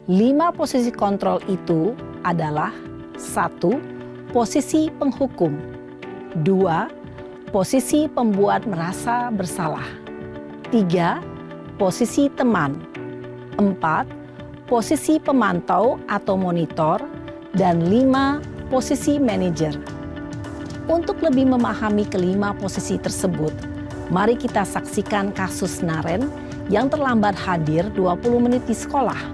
5 posisi kontrol itu adalah 1. Posisi penghukum. 2. Posisi pembuat merasa bersalah. 3. Posisi teman. 4. Posisi pemantau atau monitor. Dan 5. Posisi manajer. Untuk lebih memahami kelima posisi tersebut, mari kita saksikan kasus Naren yang terlambat hadir 20 menit di sekolah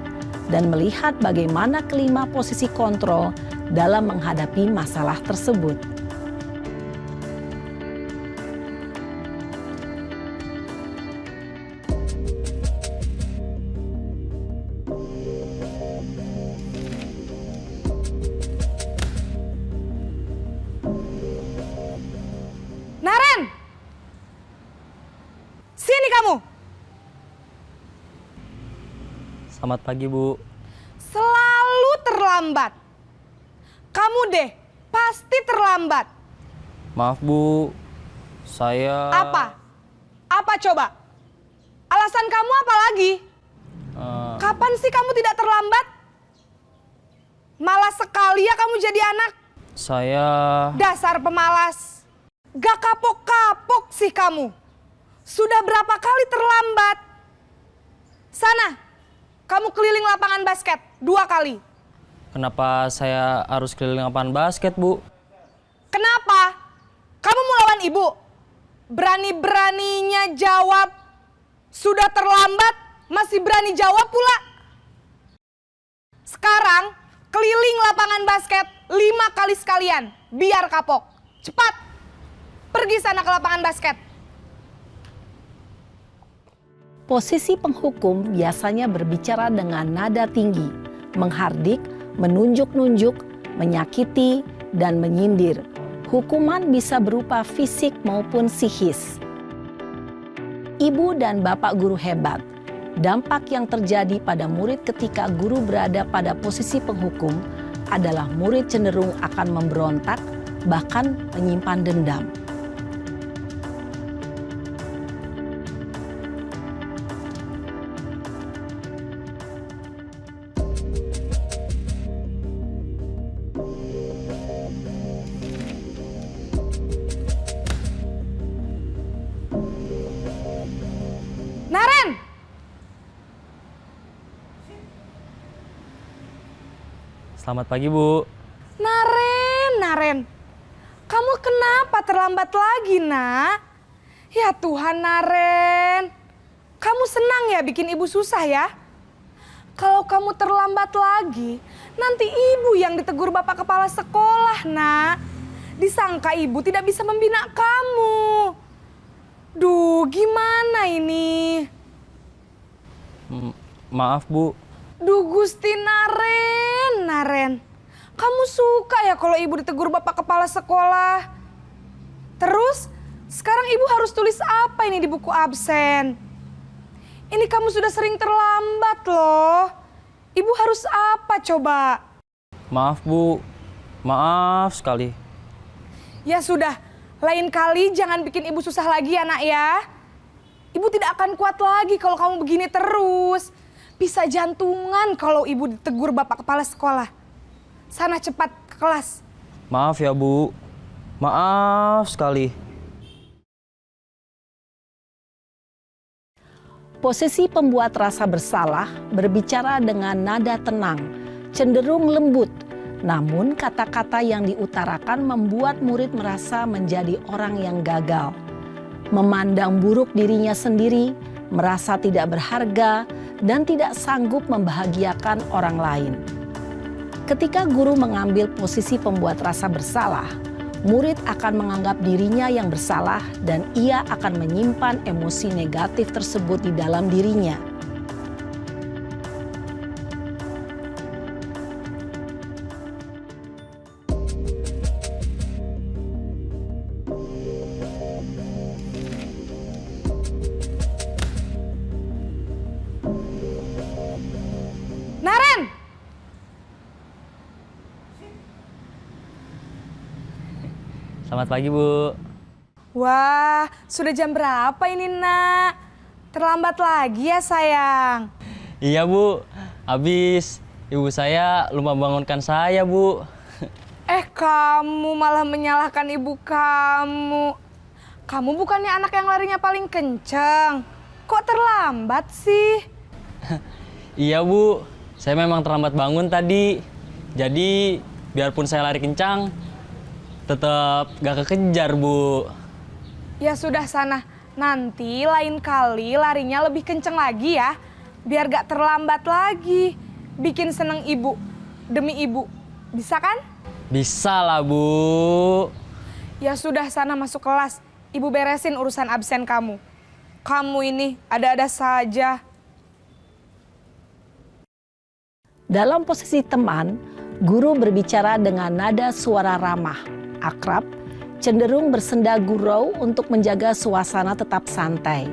dan melihat bagaimana kelima posisi kontrol dalam menghadapi masalah tersebut. Naren! Sini kamu! Selamat pagi, Bu. Selalu terlambat. Kamu deh, pasti terlambat. Maaf, Bu. Saya... Apa? Apa coba? Alasan kamu apa lagi? Kapan sih kamu tidak terlambat? Malas sekali ya kamu jadi anak. Saya... Dasar pemalas. Gak kapok-kapok sih kamu. Sudah berapa kali terlambat? Sana. Kamu keliling lapangan basket 2 kali. Kenapa saya harus keliling lapangan basket, Bu? Kenapa? Kamu mau lawan ibu? Berani-beraninya jawab. Sudah terlambat, masih berani jawab pula. Sekarang, keliling lapangan basket 5 kali sekalian. Biar kapok. Cepat. Pergi sana ke lapangan basket. Posisi penghukum biasanya berbicara dengan nada tinggi, menghardik, menunjuk-nunjuk, menyakiti, dan menyindir. Hukuman bisa berupa fisik maupun psikis. Ibu dan bapak guru hebat. Dampak yang terjadi pada murid ketika guru berada pada posisi penghukum adalah murid cenderung akan memberontak, bahkan menyimpan dendam. Naren! Selamat pagi, Bu. Naren. Kamu kenapa terlambat lagi, Nak? Ya Tuhan, Naren. Kamu senang ya bikin ibu susah ya? Kalau kamu terlambat lagi, nanti ibu yang ditegur bapak kepala sekolah, Nak. Disangka ibu tidak bisa membina kamu. Duh, gimana ini? Maaf, Bu. Duh Gusti Naren. Kamu suka ya kalau ibu ditegur bapak kepala sekolah? Terus, sekarang ibu harus tulis apa ini di buku absen? Ini kamu sudah sering terlambat loh. Ibu harus apa coba? Maaf, Bu. Maaf sekali. Ya sudah, lain kali jangan bikin ibu susah lagi ya, Nak ya. Ibu tidak akan kuat lagi kalau kamu begini terus. Bisa jantungan kalau ibu ditegur bapak kepala sekolah. Sana cepat ke kelas. Maaf ya, Bu. Maaf sekali. Posisi pembuat rasa bersalah berbicara dengan nada tenang, cenderung lembut. Namun kata-kata yang diutarakan membuat murid merasa menjadi orang yang gagal. Memandang buruk dirinya sendiri, merasa tidak berharga, dan tidak sanggup membahagiakan orang lain. Ketika guru mengambil posisi pembuat rasa bersalah, murid akan menganggap dirinya yang bersalah dan ia akan menyimpan emosi negatif tersebut di dalam dirinya. Naren! Selamat pagi, Bu. Wah, sudah jam berapa ini, Nak? Terlambat lagi ya, sayang. Iya, Bu. Habis ibu saya lupa bangunkan saya, Bu. Kamu malah menyalahkan ibu kamu. Kamu bukannya anak yang larinya paling kenceng. Kok terlambat sih? Iya, Bu. Saya memang terlambat bangun tadi. Jadi, biarpun saya lari kencang, tetap gak kekejar, Bu. Ya sudah sana, nanti lain kali larinya lebih kenceng lagi ya. Biar gak terlambat lagi. Bikin seneng ibu, demi ibu. Bisa kan? Bisa lah, Bu. Ya sudah sana masuk kelas. Ibu beresin urusan absen kamu. Kamu ini ada-ada saja. Dalam posisi teman, guru berbicara dengan nada suara ramah, akrab, cenderung bersenda gurau untuk menjaga suasana tetap santai.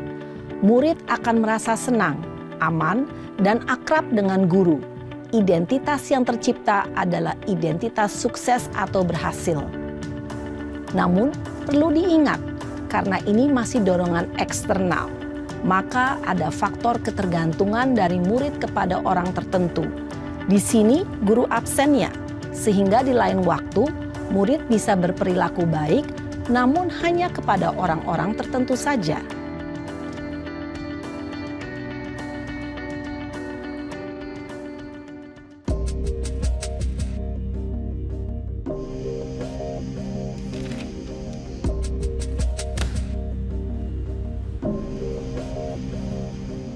Murid akan merasa senang, aman, dan akrab dengan guru. Identitas yang tercipta adalah identitas sukses atau berhasil. Namun, perlu diingat, karena ini masih dorongan eksternal, maka ada faktor ketergantungan dari murid kepada orang tertentu. Di sini guru absennya, sehingga di lain waktu murid bisa berperilaku baik, namun hanya kepada orang-orang tertentu saja.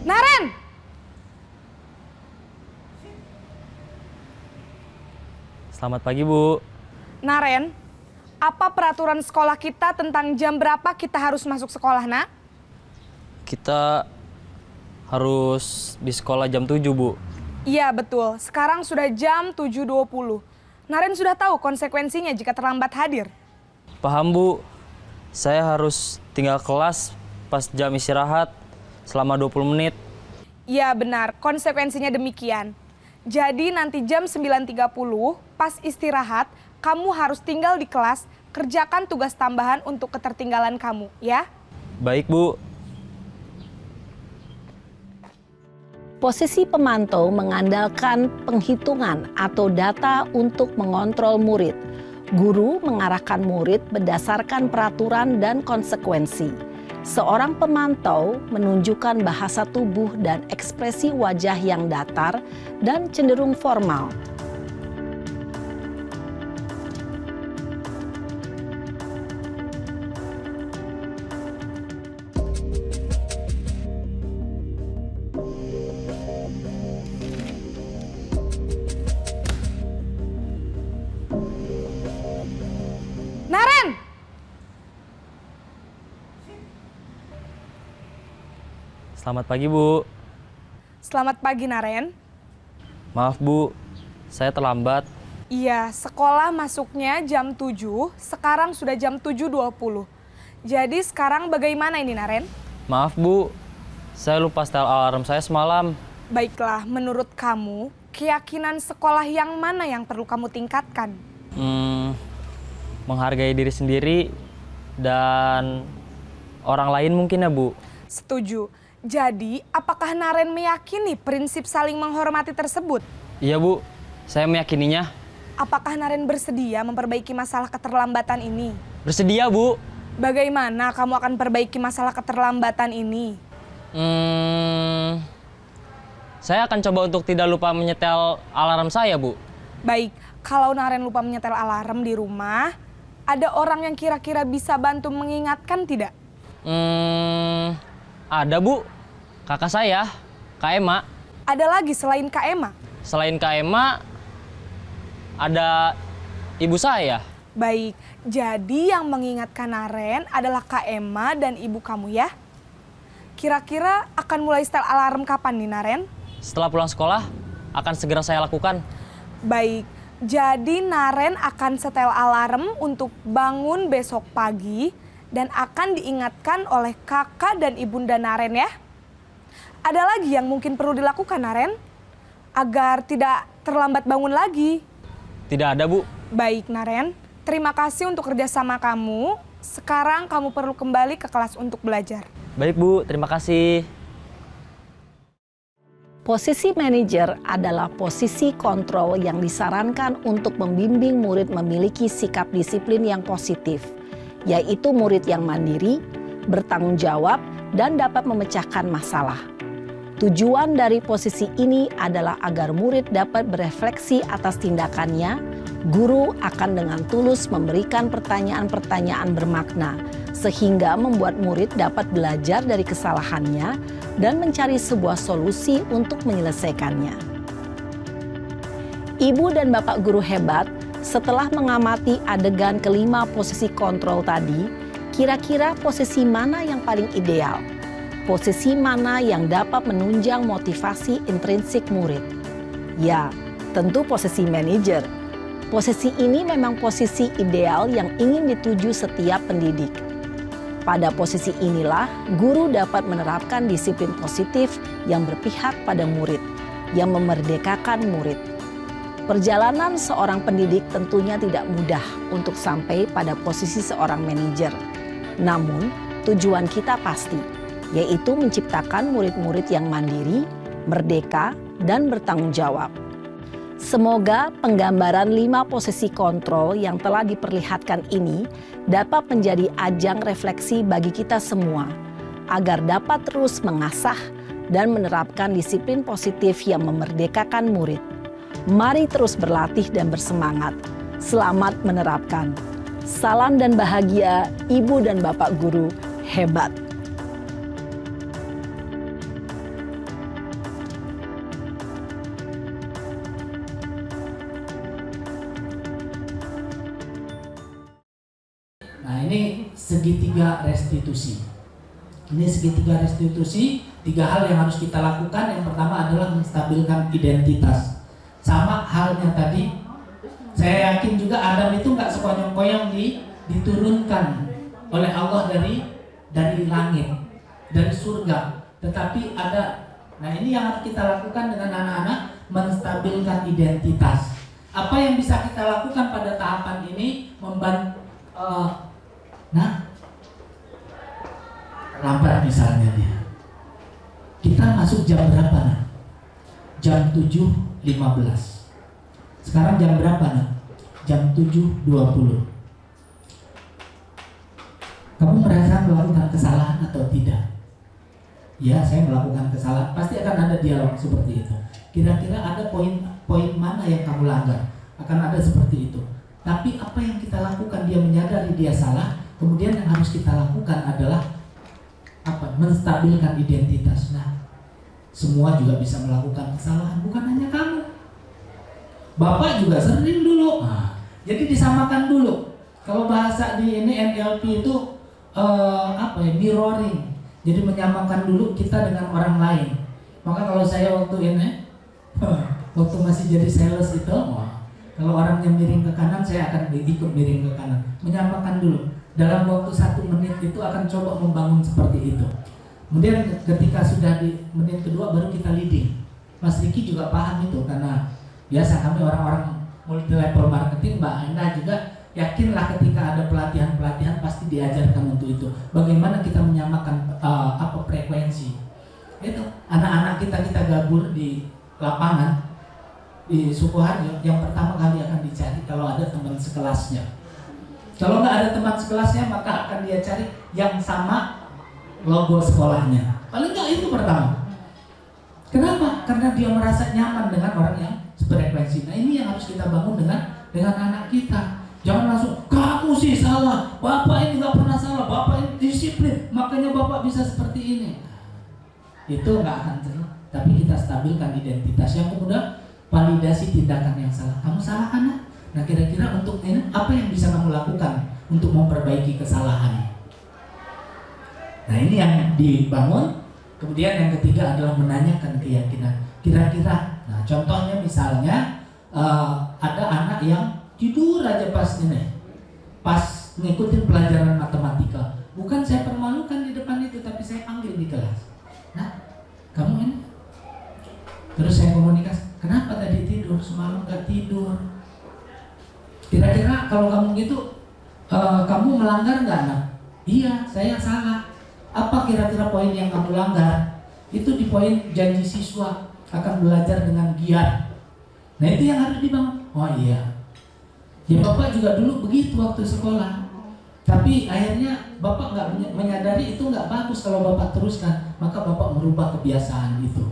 Naren! Selamat pagi, Bu. Naren, apa peraturan sekolah kita tentang jam berapa kita harus masuk sekolah, Nak? Kita harus di sekolah jam 7, Bu. Iya, betul. Sekarang sudah jam 7.20. Naren sudah tahu konsekuensinya jika terlambat hadir. Paham Bu, saya harus tinggal kelas pas jam istirahat selama 20 menit. Iya benar, konsekuensinya demikian. Jadi nanti jam 9.30 pas istirahat, kamu harus tinggal di kelas, kerjakan tugas tambahan untuk ketertinggalan kamu, ya? Baik Bu. Posisi pemantau mengandalkan penghitungan atau data untuk mengontrol murid. Guru mengarahkan murid berdasarkan peraturan dan konsekuensi. Seorang pemantau menunjukkan bahasa tubuh dan ekspresi wajah yang datar dan cenderung formal. Naren! Selamat pagi Bu. Selamat pagi, Naren. Maaf Bu, saya terlambat. Iya, sekolah masuknya jam 7, sekarang sudah jam 7.20. Jadi sekarang bagaimana ini, Naren? Maaf Bu, saya lupa setel alarm saya semalam. Baiklah, menurut kamu, keyakinan sekolah yang mana yang perlu kamu tingkatkan? Menghargai diri sendiri dan orang lain mungkin ya Bu. Setuju. Jadi, apakah Naren meyakini prinsip saling menghormati tersebut? Iya Bu, saya meyakininya. Apakah Naren bersedia memperbaiki masalah keterlambatan ini? Bersedia Bu. Bagaimana kamu akan perbaiki masalah keterlambatan ini? Saya akan coba untuk tidak lupa menyetel alarm saya Bu. Baik, kalau Naren lupa menyetel alarm di rumah, ada orang yang kira-kira bisa bantu mengingatkan tidak? Ada Bu, kakak saya, Kak Ema. Ada lagi selain Kak Ema? Selain Kak Ema, ada ibu saya. Baik, jadi yang mengingatkan Naren adalah Kak Ema dan ibu kamu ya? Kira-kira akan mulai setel alarm kapan nih Naren? Setelah pulang sekolah, akan segera saya lakukan. Baik, jadi Naren akan setel alarm untuk bangun besok pagi dan akan diingatkan oleh kakak dan ibunda Naren ya. Ada lagi yang mungkin perlu dilakukan Naren? Agar tidak terlambat bangun lagi. Tidak ada Bu. Baik Naren, terima kasih untuk kerjasama kamu. Sekarang kamu perlu kembali ke kelas untuk belajar. Baik Bu, terima kasih. Posisi manajer adalah posisi kontrol yang disarankan untuk membimbing murid memiliki sikap disiplin yang positif, yaitu murid yang mandiri, bertanggung jawab, dan dapat memecahkan masalah. Tujuan dari posisi ini adalah agar murid dapat berefleksi atas tindakannya. Guru akan dengan tulus memberikan pertanyaan-pertanyaan bermakna, sehingga membuat murid dapat belajar dari kesalahannya dan mencari sebuah solusi untuk menyelesaikannya. Ibu dan Bapak guru hebat, setelah mengamati adegan kelima posisi kontrol tadi, kira-kira posisi mana yang paling ideal? Posisi mana yang dapat menunjang motivasi intrinsik murid? Ya, tentu posisi manajer. Posisi ini memang posisi ideal yang ingin dituju setiap pendidik. Pada posisi inilah, guru dapat menerapkan disiplin positif yang berpihak pada murid, yang memerdekakan murid. Perjalanan seorang pendidik tentunya tidak mudah untuk sampai pada posisi seorang manajer. Namun, tujuan kita pasti, yaitu menciptakan murid-murid yang mandiri, merdeka, dan bertanggung jawab. Semoga penggambaran 5 posisi kontrol yang telah diperlihatkan ini dapat menjadi ajang refleksi bagi kita semua, agar dapat terus mengasah dan menerapkan disiplin positif yang memerdekakan murid. Mari terus berlatih dan bersemangat. Selamat menerapkan. Salam dan bahagia Ibu dan Bapak guru hebat. Nah ini segitiga restitusi. Ini segitiga restitusi, 3 hal yang harus kita lakukan. Yang pertama adalah menstabilkan identitas. Sama halnya tadi, saya yakin juga Adam itu nggak sekonyong-konyong di diturunkan oleh Allah dari langit, dari surga. Tetapi ada, nah ini yang harus kita lakukan dengan anak-anak, menstabilkan identitas. Apa yang bisa kita lakukan pada tahapan ini membantu, lambat misalnya dia. Kita masuk jam berapa nak? Jam 7.15. Sekarang jam berapa nak? Jam 7.20. Kamu merasa melakukan kesalahan atau tidak? Ya, saya melakukan kesalahan. Pasti akan ada dialog seperti itu. Kira-kira ada poin mana yang kamu langgar? Akan ada seperti itu. Tapi apa yang kita lakukan, dia menyadari dia salah. Kemudian yang harus kita lakukan adalah apa? Menstabilkan identitas. Nah, semua juga bisa melakukan kesalahan, bukan hanya kamu. Bapak juga sering dulu. Nah, jadi disamakan dulu. Kalau bahasa di ini NLP itu mirroring. Jadi menyamakan dulu kita dengan orang lain. Maka kalau saya waktu ini waktu masih jadi sales itu, kalau orangnya miring ke kanan, saya akan ikut miring ke kanan. Menyamakan dulu. Dalam waktu 1 menit itu akan coba membangun seperti itu. Kemudian ketika sudah di menit kedua baru kita leading. Mas Riki juga paham itu, karena biasa kami orang-orang multi level marketing, Mbak Enda juga yakinlah ketika ada pelatihan-pelatihan pasti diajarkan untuk itu. Bagaimana kita menyamakan frekuensi. Itu anak-anak kita gabur di lapangan di Sukoharjo, yang pertama kali akan dicari kalau ada teman sekelasnya. Kalau nggak ada teman sekelasnya, maka akan dia cari yang sama logo sekolahnya. Paling nggak itu pertama. Kenapa? Karena dia merasa nyaman dengan orang yang sefrekuensi. Nah, ini yang harus kita bangun dengan anak kita. Jangan langsung, kamu sih salah, bapak ini nggak pernah salah, bapak ini disiplin, makanya bapak bisa seperti ini. Itu nggak akan terus. Tapi kita stabilkan identitas. Yang kedua, validasi tindakan yang salah. Kamu salah kan? Nah, kira-kira untuk ini apa yang bisa kamu lakukan untuk memperbaiki kesalahan? Nah, ini yang dibangun. Kemudian yang ketiga adalah menanyakan keyakinan. Kira-kira, nah contohnya misalnya ada anak yang tidur aja pas ngikutin pelajaran matematika. Bukan saya permalukan di depan itu, tapi saya panggil di kelas. Nah, kamu ini. Terus saya komunikasi, kenapa tadi tidur? Semalam gak tidur. Kira-kira kalau kamu gitu, kamu melanggar nggak anak? Iya, saya salah. Apa kira-kira poin yang kamu langgar? Itu di poin janji siswa akan belajar dengan giat. Nah, itu yang harus dibangun. Oh iya, ya bapak juga dulu begitu waktu sekolah. Tapi akhirnya bapak nggak menyadari itu nggak bagus kalau bapak teruskan. Maka bapak merubah kebiasaan itu.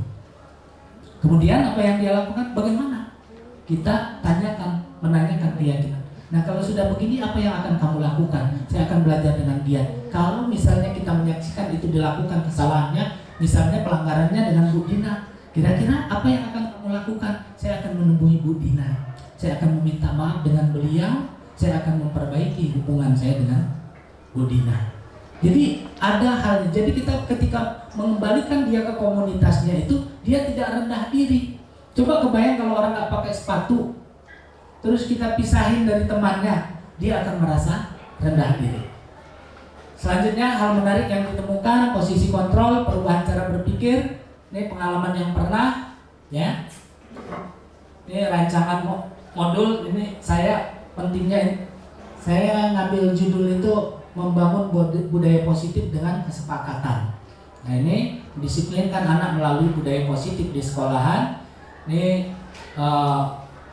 Kemudian apa yang dia lakukan? Bagaimana? Kita tanyakan, menanyakan keyakinan. Nah, kalau sudah begini, apa yang akan kamu lakukan? Saya akan belajar dengan giat. Kalau misalnya kita menyaksikan itu dilakukan kesalahannya, misalnya pelanggarannya dengan Bu Dina, kira-kira apa yang akan kamu lakukan? Saya akan menemui Bu Dina. Saya akan meminta maaf dengan beliau. Saya akan memperbaiki hubungan saya dengan Bu Dina. Jadi ada hal. Jadi kita ketika mengembalikan dia ke komunitasnya itu, dia tidak rendah diri. Coba kebayang kalau orang nggak pakai sepatu, terus kita pisahin dari temannya, dia akan merasa rendah diri. Selanjutnya hal menarik yang ditemukan, posisi kontrol, perubahan cara berpikir. Ini pengalaman yang pernah, ya. Ini rancangan modul. Ini saya pentingnya, saya ngambil judul itu membangun budaya positif dengan kesepakatan. Nah, ini disiplinkan anak melalui budaya positif di sekolahan. Ini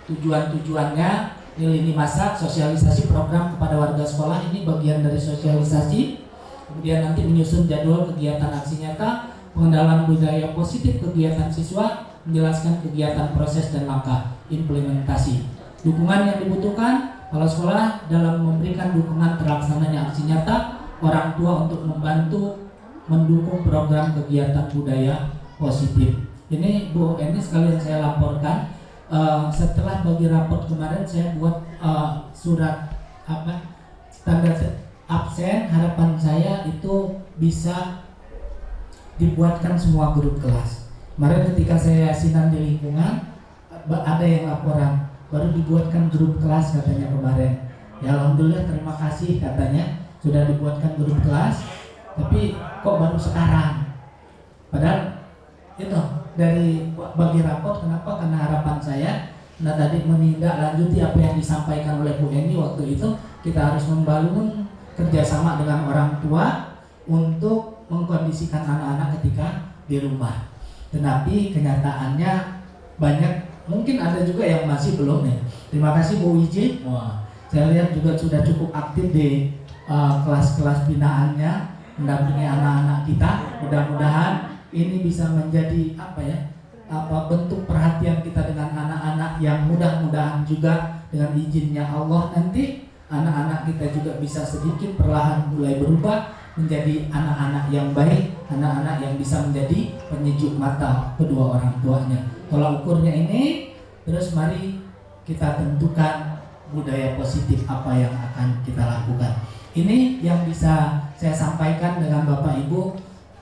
tujuan-tujuannya, ini lini masa sosialisasi program kepada warga sekolah, ini bagian dari sosialisasi. Kemudian nanti menyusun jadwal kegiatan aksi nyata, pengenalan budaya positif kegiatan siswa, menjelaskan kegiatan proses dan langkah implementasi. Dukungan yang dibutuhkan kepala sekolah dalam memberikan dukungan terlaksananya aksi nyata, orang tua untuk membantu mendukung program kegiatan budaya positif. Ini Bu, ini sekalian saya laporkan. Setelah bagi raport kemarin saya buat surat standar absen. Harapan saya itu bisa dibuatkan semua grup kelas. Kemarin ketika saya sinan di lingkungan, ada yang laporan baru dibuatkan grup kelas katanya kemarin. Ya alhamdulillah, terima kasih katanya sudah dibuatkan grup kelas, tapi kok baru sekarang? Padahal itu dari bagi rapot, kenapa? Karena harapan saya, nah tadi menindaklanjuti apa yang disampaikan oleh Bu Eni waktu itu, kita harus membangun kerjasama dengan orang tua untuk mengkondisikan anak-anak ketika di rumah. Tetapi kenyataannya banyak, mungkin ada juga yang masih belum nih. Terima kasih Bu Wiji. Wah, saya lihat juga sudah cukup aktif di kelas-kelas binaannya, mendampingi anak-anak kita. Mudah-mudahan ini bisa menjadi bentuk perhatian kita dengan anak-anak, yang mudah-mudahan juga dengan izinnya Allah nanti anak-anak kita juga bisa sedikit perlahan mulai berubah menjadi anak-anak yang baik, anak-anak yang bisa menjadi penyejuk mata kedua orang tuanya. Tolak ukurnya ini, terus mari kita tentukan budaya positif apa yang akan kita lakukan. Ini yang bisa saya sampaikan dengan Bapak Ibu.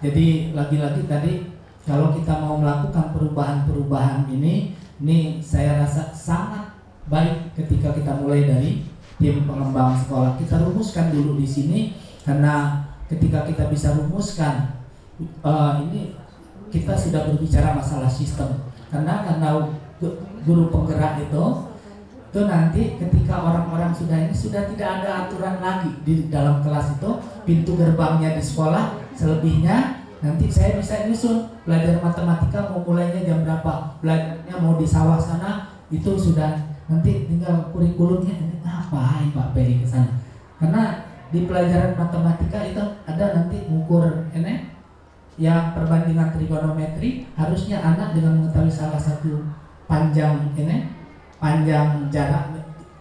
Jadi lagi-lagi tadi, kalau kita mau melakukan perubahan-perubahan ini saya rasa sangat baik ketika kita mulai dari tim pengembang sekolah. Kita rumuskan dulu di sini, karena ketika kita bisa rumuskan ini, kita sudah berbicara masalah sistem. Karena guru penggerak itu nanti ketika orang-orang sudah tidak ada aturan lagi di dalam kelas itu, pintu gerbangnya di sekolah, selebihnya nanti saya bisa nyusun. Belajar matematika mau mulainya jam berapa, belajarnya mau di sawah sana, itu sudah nanti tinggal kurikulumnya ini ngapain Pak Peri ke sana. Karena di pelajaran matematika itu ada nanti mengukur ini yang perbandingan trigonometri, harusnya anak dengan mengetahui salah satu panjang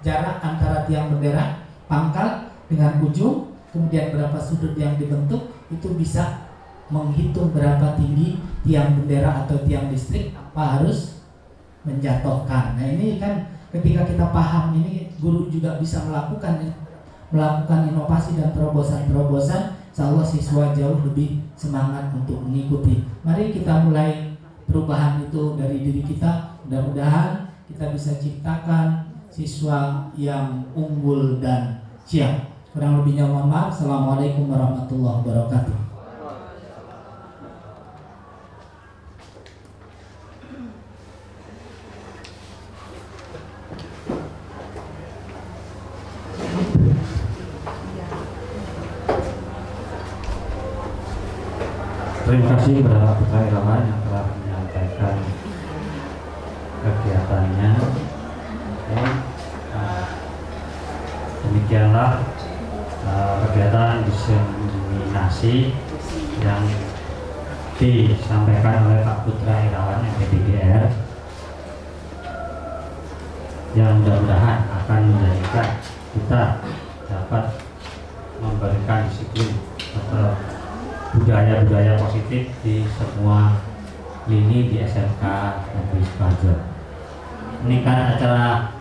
jarak antara tiang bendera pangkal dengan ujung, kemudian berapa sudut yang dibentuk, itu bisa menghitung berapa tinggi tiang bendera atau tiang listrik, apa harus menjatuhkan. Nah ini kan ketika kita paham ini, guru juga bisa melakukan inovasi dan terobosan-terobosan. Insyaallah siswa jauh lebih semangat untuk mengikuti. Mari kita mulai perubahan itu dari diri kita. Mudah-mudahan kita bisa ciptakan siswa yang unggul dan siap. Kurang lebihnya mohon maaf. Assalamualaikum warahmatullahi wabarakatuh. Terima kasih kepada Putra Irawan yang telah menyampaikan kegiatannya. Demikianlah kegiatan diseminasi yang disampaikan oleh Pak Putra Irawan MPDDR, yang mudah-mudahan akan menjadikan kita dapat memberikan disiplin atau budaya-budaya positif di semua lini di SMK Negeri Sukoharjo. Ini kan acara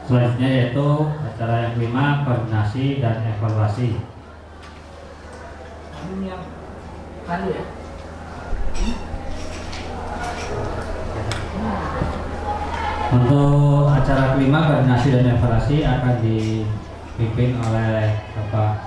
selanjutnya, yaitu acara yang kelima, koordinasi dan evaluasi. Untuk acara kelima, koordinasi dan evaluasi, akan dipimpin oleh Bapak